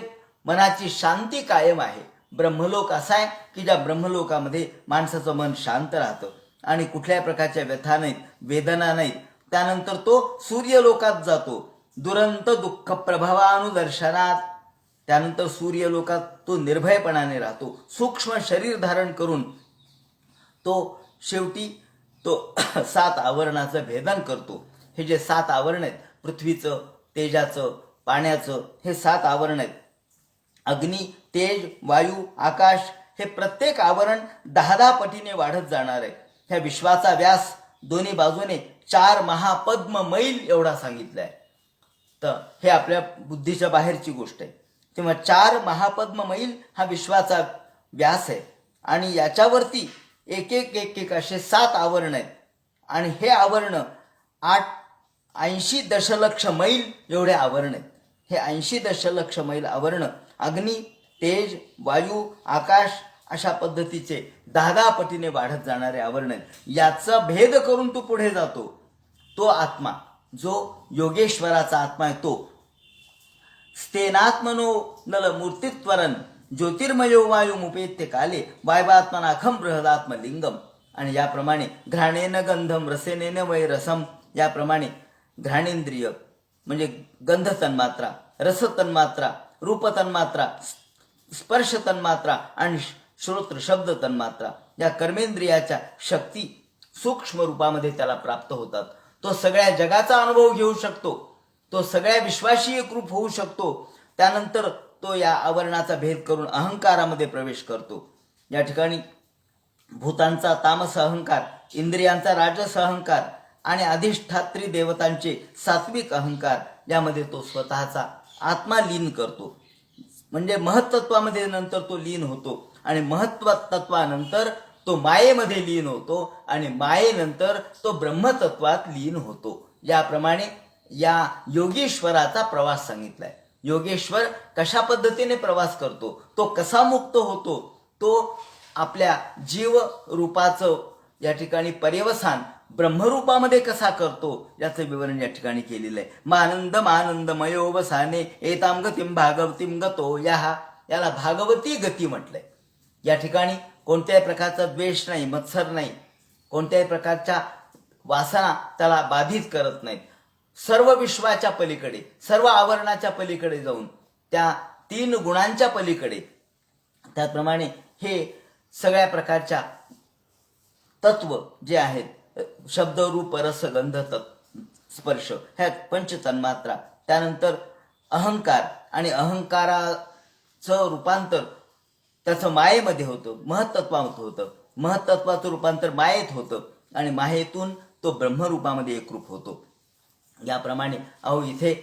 मनाची शांती कायम आहे. ब्रह्मलोक असा आहे की ज्या ब्रह्मलोकामध्ये माणसाचं मन शांत राहतं आणि कुठल्याही प्रकारच्या व्यथा नाहीत, वेदना नाहीत. त्यानंतर तो सूर्यलोकात जातो दुरंत दुःख प्रभावानुदर्शनात. त्यानंतर सूर्यलोकात तो निर्भयपणाने राहतो, सूक्ष्म शरीर धारण करून तो शेवटी तो 7 आवरणाचं भेदन करतो. हे जे 7 आवरण आहेत, पृथ्वीचं, तेजाचं, पाण्याचं, हे 7 आवरण आहेत. अग्नी, तेज, वायू, आकाश, हे प्रत्येक आवरण 10 पटीने वाढत जाणार आहे. ह्या विश्वाचा व्यास दोन्ही बाजूने 4 महापद्म मैल एवढा सांगितलाय. तर हे आपल्या बुद्धीच्या बाहेरची गोष्ट आहे. तेव्हा 4 महापद्म मैल हा विश्वाचा व्यास आहे आणि याच्यावरती एक असे 7 आवरण आहेत आणि हे आवरण 80 दशलक्ष मैल एवढे आवरण आहेत. हे 80 दशलक्ष मैल आवरण अग्नी, तेज, वायू, आकाश अशा पद्धतीचे 10 पटीने वाढत जाणारे आवरण आहेत. याचा भेद करून तो पुढे जातो. तो आत्मा जो योगेश्वराचा आत्मा आहे तो स्तेनात्मनो नल मूर्तित्वरन ज्योतिर्मयो वायुमुपेत्य काले वायवात्मनाखम बृहदात्मलिंगम. आणि याप्रमाणे घ्राणेन गंधम रसेनेन वै रसम, याप्रमाणे घ्राणेंद्रिय म्हणजे गंध तन्मात्रा, रस तन्मात्रा, रूप तन्मात्रा, स्पर्श तन्मात्रा आणि श्रोत्र शब्द तन्मात्रा या कर्मेंद्रियाच्या शक्ती सूक्ष्म रूपामध्ये त्याला प्राप्त होतात. तो सगळ्या जगाचा अनुभव घेऊ शकतो, तो सगळ्या विश्वाशी एकरूप होऊ शकतो. त्यानंतर तो या आवरणाचा भेद करून अहंकारामध्ये प्रवेश करतो. या ठिकाणी भूतांचा तामस अहंकार, इंद्रियांचा राजस अहंकार आणि अधिष्ठात्री देवतांचे सात्विक अहंकार यामध्ये तो स्वतःचा आत्मा लीन करतो. म्हणजे महत्त्वामध्ये नंतर तो लीन होतो आणि महत्त्वानंतर तो मायेमध्ये लीन होतो आणि मायेनंतर तो ब्रह्मतत्वात लीन होतो. याप्रमाणे या योगेश्वराचा प्रवास सांगितलाय. योगेश्वर कशा पद्धतीने प्रवास करतो, तो कसा मुक्त होतो, तो आपल्या जीव रूपाचं या ठिकाणी पर्यवसान ब्रह्मरूपामध्ये कसा करतो याचं विवरण या ठिकाणी केलेलं आहे. मानंदमयोवसाने एताम गतिम भागवतीम गतो, याला भागवती गती म्हटलंय. या ठिकाणी कोणत्याही प्रकारचा द्वेष नाही, मत्सर नाही, कोणत्याही प्रकारच्या वासना त्याला बाधित करत नाहीत. सर्व विश्वाच्या पलीकडे, सर्व आवरणाच्या पलीकडे जाऊन त्या तीन गुणांच्या पलीकडे, त्याचप्रमाणे हे सगळ्या प्रकारच्या तत्व जे आहेत, शब्द रूप रस गंध स्पर्श, ह्या पंचतन्मात्रा, त्यानंतर अहंकार, आणि अहंकाराचं रूपांतर त्याचं मायेमध्ये होतं, महत्तत्वात होतं, महत्तत्वाचं रूपांतर मायेत होतं, आणि मायेतून तो ब्रह्मरूपामध्ये एकरूप होतो. याप्रमाणे इथे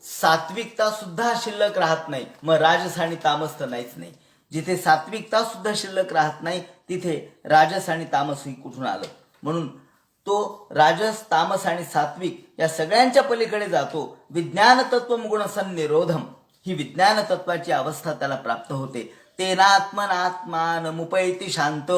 सात्विकता सुद्धा शिल्लक राहत नाही, मग राजस आणि तामस तर नाहीच नाही. जिथे सात्विकता सुद्धा शिल्लक राहत नाही तिथे राजस आणि तामस ही कुठून आलं. म्हणून तो राजस, तामस आणि सात्विक या सगळ्यांच्या पलीकडे जातो. विज्ञान तत्वम गुण सन्निरोधम, ही विज्ञान तत्वाची अवस्था त्याला प्राप्त होते. तेनात्मनात्मान मुपैती शांत.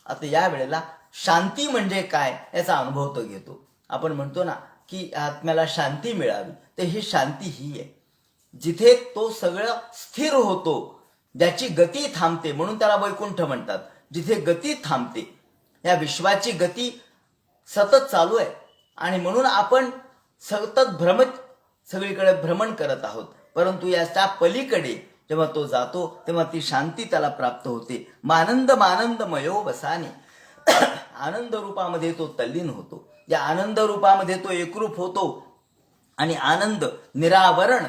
आता या वेळेला शांती म्हणजे काय याचा अनुभव तो घेतो. आपण म्हणतो ना की आत्म्याला शांती मिळावी, तर ही शांती ही आहे जिथे तो सगळं स्थिर होतो, ज्याची गती थांबते, म्हणून त्याला वैकुंठ म्हणतात. जिथे गती थांबते, या विश्वाची गती सतत चालू आहे, आणि म्हणून आपण सतत सगळीकडे भ्रमण करत आहोत. परंतु याच्या पलीकडे जेव्हा तो जातो तेव्हा ती शांती त्याला प्राप्त होते. मानंदमयो वसाने, आनंद रूपामध्ये तो तल्लीन होतो. या आनंद रूपामध्ये तो एकरूप होतो, आणि आनंद निरावरण,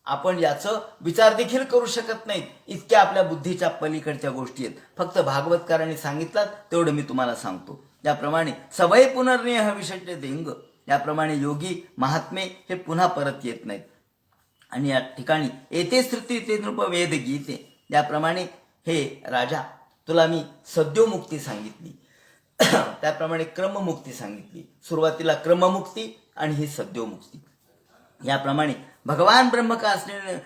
आपण याचं विचार देखील करू शकत नाहीत, इतक्या आपल्या बुद्धीच्या पलीकडच्या गोष्टी आहेत. फक्त भागवतकारांनी सांगितलं तेवढं मी तुम्हाला सांगतो. याप्रमाणे सवय पुनर्निय विषय देंग, याप्रमाणे योगी महात्मे हे पुन्हा परत येत नाहीत. आणि या ठिकाणी येते स्थिती ते नृप वेद गीते, याप्रमाणे हे राजा तुला मी सद्योमुक्ती सांगितली, त्याप्रमाणे क्रममुक्ती सांगितली. सुरुवातीला क्रममुक्ती आणि ही सद्योमुक्ती. याप्रमाणे भगवान ब्रह्म का असलेले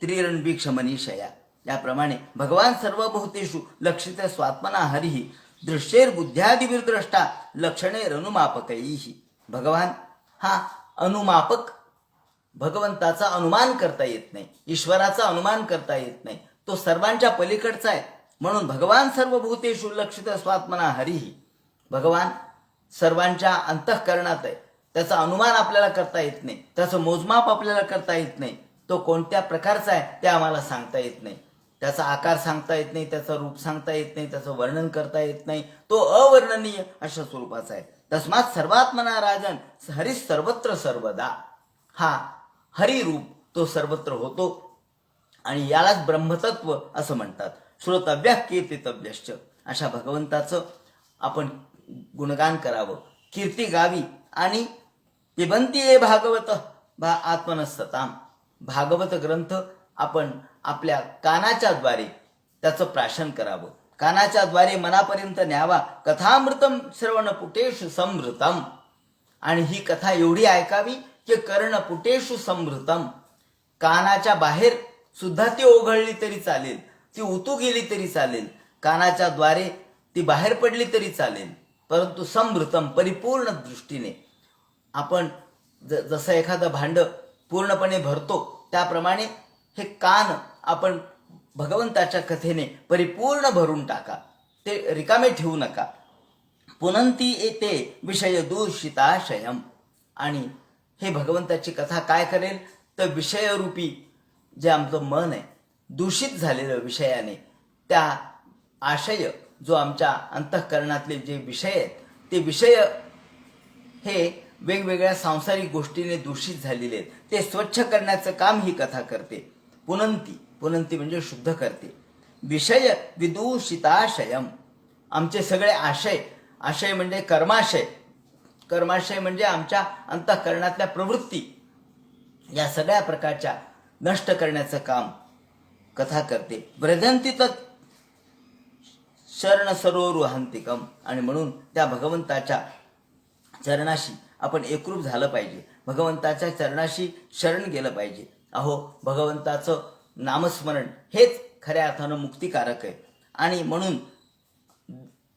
त्रिरणवीक्ष मनीषया, याप्रमाणे भगवान सर्वभूतेषु लक्षित स्वात्मना हरिः दृश्येर बुद्ध्यादिविर्द्रष्टा लक्षणे रनुमापकैः. भगवान हा अनुमापक, भगवंताचा अनुमान करता येत नाही, ईश्वराचा अनुमान करता येत नाही, तो सर्वांच्या पलीकडचा आहे. म्हणून भगवान सर्वभूतेषु लक्षित स्वात्मना हरिः, भगवान सर्वांच्या अंतःकरणात आहे, त्याचा अनुमान आपल्याला करता येत नाही, त्याचं मोजमाप आपल्याला करता येत नाही. तो कोणत्या प्रकारचा आहे ते आम्हाला सांगता येत नाही, त्याचा आकार सांगता येत नाही, त्याचं रूप सांगता येत नाही, त्याचं वर्णन करता येत नाही, तो अवर्णनीय अशा स्वरूपाचा आहे. तस्मात सर्वात्मना राजन हरिस सर्वत्र सर्वदा, हा हरिरूप तो सर्वत्र होतो, आणि यालाच ब्रह्मतत्व असं म्हणतात. श्रोतव्य कीर्तितव्यश्च, अशा भगवंताचं आपण गुणगान करावं, कीर्ती गावी. आणि पिबंती ये भागवत आत्मनस्तताम, भागवत ग्रंथ आपण आपल्या कानाच्या द्वारे त्याचं प्राशन करावं, कानाच्या द्वारे मनापर्यंत न्यावा. कथामृतम श्रवणपुटेषु संभृतम, आणि ही कथा एवढी ऐकावी की कर्णपुटेषु संभृतम, कानाच्या बाहेर सुद्धा ती ओघळली तरी चालेल, ती उतू गेली तरी चालेल, कानाच्या द्वारे ती बाहेर पडली तरी चालेल, परंतु संभृतम परिपूर्ण दृष्टीने. आपण जसं एखादं भांड पूर्णपणे भरतो त्याप्रमाणे हे कान आपण भगवंताच्या कथेने परिपूर्ण भरून टाका, ते रिकामे ठेवू नका. पुनंती येते विषय दूषिताशयम, आणि हे भगवंताची कथा काय करेल तर विषयरूपी जे आमचं मन आहे दूषित झालेलं विषयाने, त्या आशय जो आमच्या अंतःकरणातले जे विषय आहेत ते विषय हे वेगवेगळ्या सांसारिक गोष्टीने दूषित झालेले आहेत, ते स्वच्छ करण्याचं काम ही कथा करते. पुनंती म्हणजे शुद्ध करते. विषय विदूषिताशयम, आमचे सगळे आशय म्हणजे कर्माशय म्हणजे आमच्या अंतःकरणातल्या प्रवृत्ती, या सगळ्या प्रकारच्या नष्ट करण्याचं काम कथा करते. व्रजंती तत् शरण सरोरुहांतिकम, आणि म्हणून त्या भगवंताच्या चरणाशी आपण एकरूप झालं पाहिजे, भगवंताच्या चरणाशी शरण गेलं पाहिजे. अहो, भगवंताचं नामस्मरण हेच खऱ्या अर्थानं मुक्तिकारक आहे. आणि म्हणून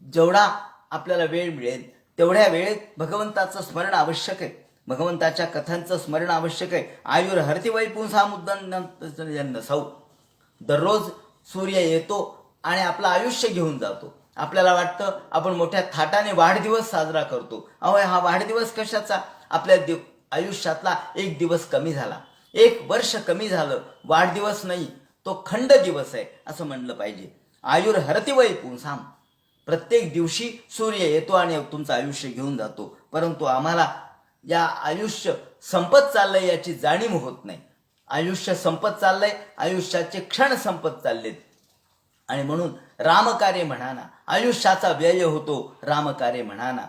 जेवढा आपल्याला वेळ मिळेल तेवढ्या वेळेत भगवंताचं स्मरण आवश्यक आहे, भगवंताच्या कथांचं स्मरण आवश्यक आहे. आयुर हरती वैपुंसा मुद्दन सौ, दररोज सूर्य येतो आणि आपलं आयुष्य घेऊन जातो. आपल्याला वाटतं आपण मोठ्या थाटाने वाढदिवस साजरा करतो. अहो, हा वाढदिवस कशाचा? आपल्या आयुष्यातला एक दिवस कमी झाला, एक वर्ष कमी झालं, वाढदिवस नाही, तो खंड दिवस आहे असं म्हणलं पाहिजे. आयुर हरति वै पुंसाम. प्रत्येक दिवशी सूर्य येतो आणि तुमचं आयुष्य घेऊन जातो, परंतु आम्हाला या आयुष्य संपत चाललंय याची जाणीव होत नाही. आयुष्य संपत चाललंय, आयुष्याचे क्षण संपत चाललेत. आणि म्हणून रामकार्य म्हणाना, आयुष्याचा व्यय होतो रामकार्य म्हणाना.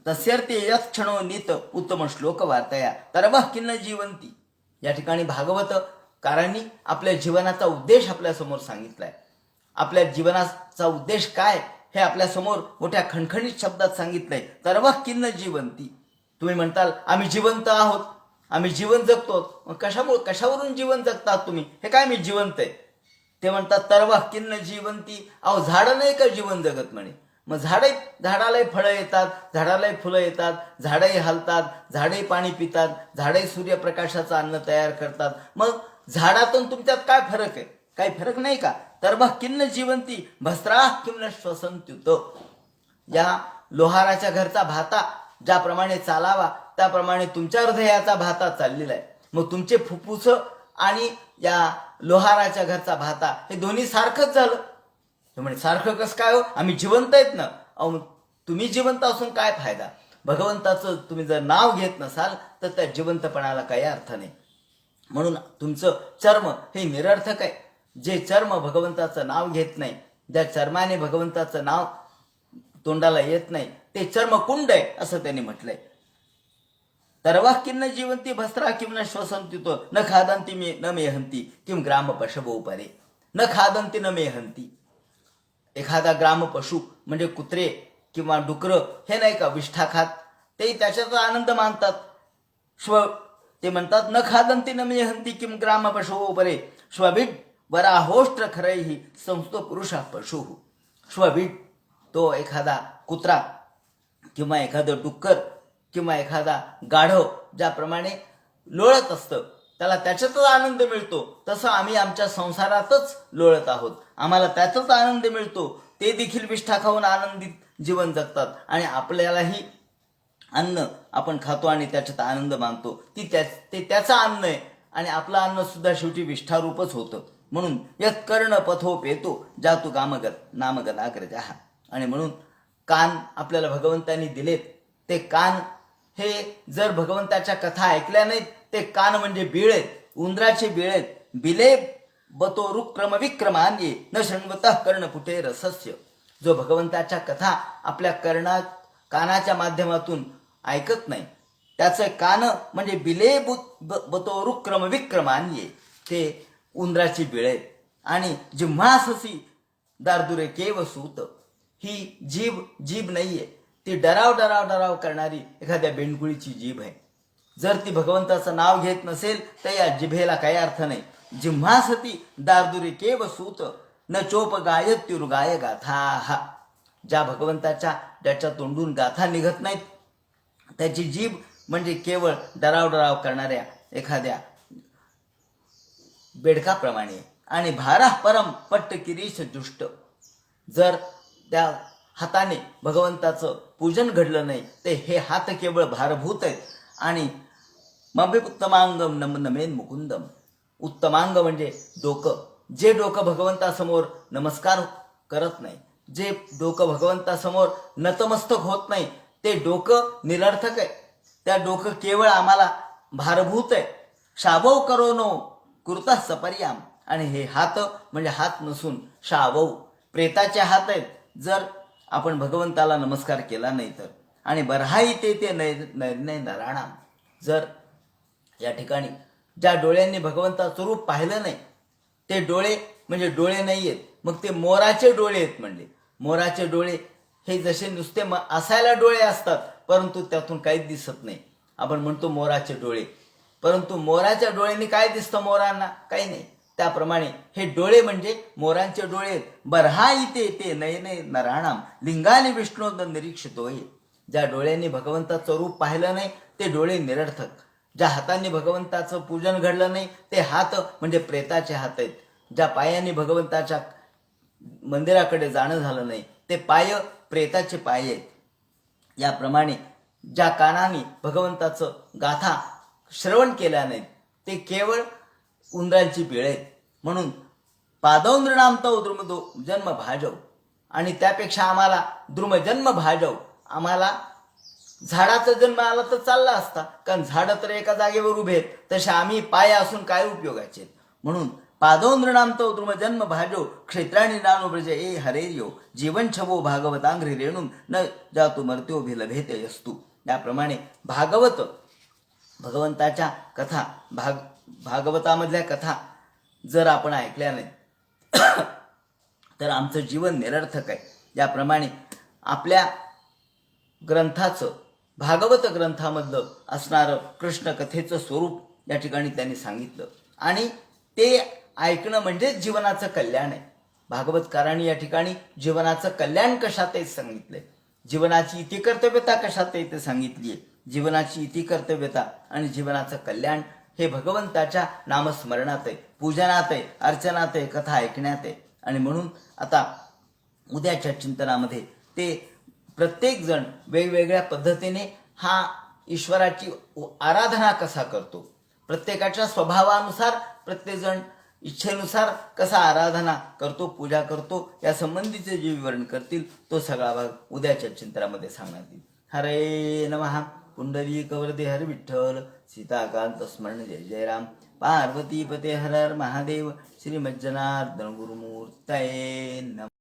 तस्यर्थे यत्क्षणो नीत उत्तम श्लोक वार्तया तरवः किन्न जीवंती. या ठिकाणी भागवतकारांनी आपल्या जीवनाचा उद्देश आपल्या समोर सांगितलाय. आपल्या जीवनाचा उद्देश काय हे आपल्या समोर मोठ्या खणखणीत शब्दात सांगितलंय. तरवः किन्न जीवंती. तुम्ही म्हणताल आम्ही जिवंत आहोत, आम्ही जीवन जगतो. मग कशावरून जीवन जगतात तुम्ही? हे काय मी जिवंत आहे? ते म्हणतात तरवः किन्न जीवंती. अहो झाडं नाही का जीवन जगत म्हणे. मग झाडालाही फळं येतात, झाडालाही फुलं येतात, झाडंही हलतात, झाडंही पाणी पितात, झाडंही सूर्यप्रकाशाचं अन्न तयार करतात. मग झाडातून तुमच्यात काय फरक आहे? काही फरक नाही का? तरवः किन्न जीवंती भस्त्रा किन्न श्वसंत्युत. या लोहाराच्या घरचा भाता ज्याप्रमाणे चालावा त्याप्रमाणे तुमच्या हृदयाचा भाता चाललेला आहे. मग तुमचे फुफ्फुस आणि या लोहाराच्या घरचा भाता हे दोन्ही सारखंच झालं. म्हणजे सारखं कसं काय हो? आम्ही जिवंत आहेत ना. अहो तुम्ही जिवंत असून काय फायदा? भगवंताचं तुम्ही जर नाव घेत नसाल तर त्या जिवंतपणाला काही अर्थ नाही. म्हणून तुमचं चर्म हे निरर्थक आहे. जे चर्म भगवंताचं नाव घेत नाही, ज्या चर्माने भगवंताचं नाव तोंडाला येत नाही, ते चर्म कुंड आहे असं त्यांनी म्हटलंय. तरवः किन्न जीवंती भस्त्रा किम न श्वसंत्युतो न खादंती न मेहंती किम ग्राम पशवो परे. न खादंती न मेहंती. एखादा ग्राम पशु म्हणजे कुत्रे किंवा डुकरं हे नाही का विष्ठा खात, ते त्याच्याचा आनंद मानतात. ते म्हणतात न खादंती न मेहंती किम ग्राम पशवो परे श्वभिड वराहोष्ट्र खरैहि संस्तो पुरुषा पशु. श्वभिड तो एखादा कुत्रा किंवा एखादं डुक्कर किंवा एखादा गाढव ज्याप्रमाणे लोळत असतं त्याला त्याच्यातच आनंद मिळतो, तसं आम्ही आमच्या संसारातच लोळत आहोत. आम्हाला त्याचाच आनंद मिळतो. ते देखील विष्ठा खाऊन आनंदित जीवन जगतात आणि आपल्यालाही अन्न आपण खातो आणि त्याच्यात आनंद मानतो. ते त्याचं अन्न आहे आणि आपलं अन्न सुद्धा शेवटी विष्ठारूपच होतं. म्हणून यत् कर्ण पथो पेतो जातु कामगत नामगदाग्रजा. आणि म्हणून कान आपल्याला भगवंतांनी दिलेत. ते कान हे जर भगवंताच्या कथा ऐकल्या नाहीत, ते कान म्हणजे बीळ आहेत, उंदराचे बीळ आहेत. बिले बतो रुक्रम विक्रमान्ये न शृण्वतः कर्णपुटे रसस्य. जो भगवंताच्या कथा आपल्या कानाच्या माध्यमातून ऐकत नाही त्याचं कान म्हणजे बिले बतो रुक्रम विक्रमान्ये, ते उंदराची बीळ आहेत. आणि जिम्हाससी दारदुरे केव सूत. ही जीभ नाहीये, ती डराव करणारी एखाद्या बेंडकुळीची जीभ आहे. जर ती भगवंताचं नाव घेत नसेल तर या जिभेला काही अर्थ नाही. जिम्हासती दारदुरे केव सूत न चोप गायत्युर्गाय गाथा. ज्या भगवंताच्या ज्याच्या तोंडून गाथा निघत नाहीत त्याची जीभ म्हणजे केवळ डराव करणाऱ्या एखाद्या बेडकाप्रमाणे. आणि भारा परम पट्ट किरीश दुष्ट. जर त्या हाताने भगवंताचं पूजन घडलं नाही ते हे हात केवळ भारभूत आहेत. आणि ममे उत्तमांगम नमेन मुकुंदम. उत्तमांग म्हणजे डोकं. जे डोकं भगवंतासमोर नमस्कार करत नाही, जे डोकं भगवंतासमोर नतमस्तक होत नाही, ते डोकं निरर्थक आहे. त्या डोकं केवळ आम्हाला भारभूत आहे. शाबव करोनो कुर्ता सपर्याम. आणि हे हात म्हणजे हात नसून शाबव प्रेताचे हात आहेत जर आपण भगवंताला नमस्कार केला नाही तर. आणि बरहाई ते नराणाम. जर या ठिकाणी ज्या डोळ्यांनी भगवंताचं रूप पाहिलं नाही ते डोळे म्हणजे डोळे नाही आहेत, मग ते मोराचे डोळे आहेत. म्हणजे मोराचे डोळे हे जसे नुसते असायला डोळे असतात परंतु त्यातून काहीच दिसत नाही. आपण म्हणतो मोराचे डोळे, परंतु मोराच्या डोळ्यांनी काय दिसतं मोरांना? काही नाही. त्याप्रमाणे हे डोळे म्हणजे मोरांचे डोळे आहेत. बरहाई ते नयने नराणाम लिंगाने विष्णू निरीक्षितोय. ज्या डोळ्यांनी भगवंताचं रूप पाहिलं नाही ते डोळे निरर्थक. ज्या हातांनी भगवंताचं पूजन घडलं नाही ते हात म्हणजे प्रेताचे हात आहेत. ज्या पायांनी भगवंताच्या मंदिराकडे जाणं झालं नाही ते पाय प्रेताचे पाय आहेत. याप्रमाणे ज्या कानाने भगवंताचं गाथा श्रवण केल्याने ते केवळ उंदरांची पिळे आहेत. म्हणून पादौंद्रणाम तव द्रुमदो जन्म भाजव, आणि त्यापेक्षा आम्हाला द्रुमजन्म भाजव, आम्हाला झाडाचा जन्म आला तर चालला असता, कारण झाडं तर एका जागेवर उभे आहेत, तसे आम्ही पाय असून काय उपयोगाचे. म्हणून पादौंद्रणाम तव द्रुमजन्म भाजो क्षेत्राणी नानुब्रज ए हरेर्यो जीवन छवो भागवतांघ्री रेणून न जातो मर्त्यो भिलभेते यस्तु. याप्रमाणे भगवंताच्या कथा, भागवतामधल्या कथा जर आपण ऐकल्या नाही तर आमचं जीवन निरर्थक आहे. याप्रमाणे आपल्या ग्रंथाचं, भागवत ग्रंथामधलं असणारं कृष्ण कथेचं स्वरूप या ठिकाणी त्यांनी सांगितलं, आणि ते ऐकणं म्हणजेच जीवनाचं कल्याण आहे. भागवतकारांनी या ठिकाणी जीवनाचं कल्याण कशात आहे सांगितलंय, जीवनाची इतिकर्तव्यता कशात आहे ते सांगितलीये. जीवनाची इतिकर्तव्यता आणि जीवनाचं कल्याण हे भगवंताच्या नामस्मरणात आहे, पूजनात आहे, अर्चनात आहे, कथा ऐकण्यात आहे. आणि म्हणून आता उद्याच्या चिंतनामध्ये ते प्रत्येक जण वेगवेगळ्या पद्धतीने हा ईश्वराची आराधना कसा करतो, प्रत्येकाच्या स्वभावानुसार प्रत्येकजण इच्छेनुसार कसा आराधना करतो, पूजा करतो, या संबंधीचे जे विवरण करतील तो सगळा भाग उद्याच्या चिंतनामध्ये सांगण्यात येईल. हरे नमः. पुंडरीकवरदे हर विठ्ठल, सीताकांत स्मरण जय जय राम. पार्वतीपते हर हर महादेव. श्रीमज्जनार्दन गुरुमूर्तये नमः.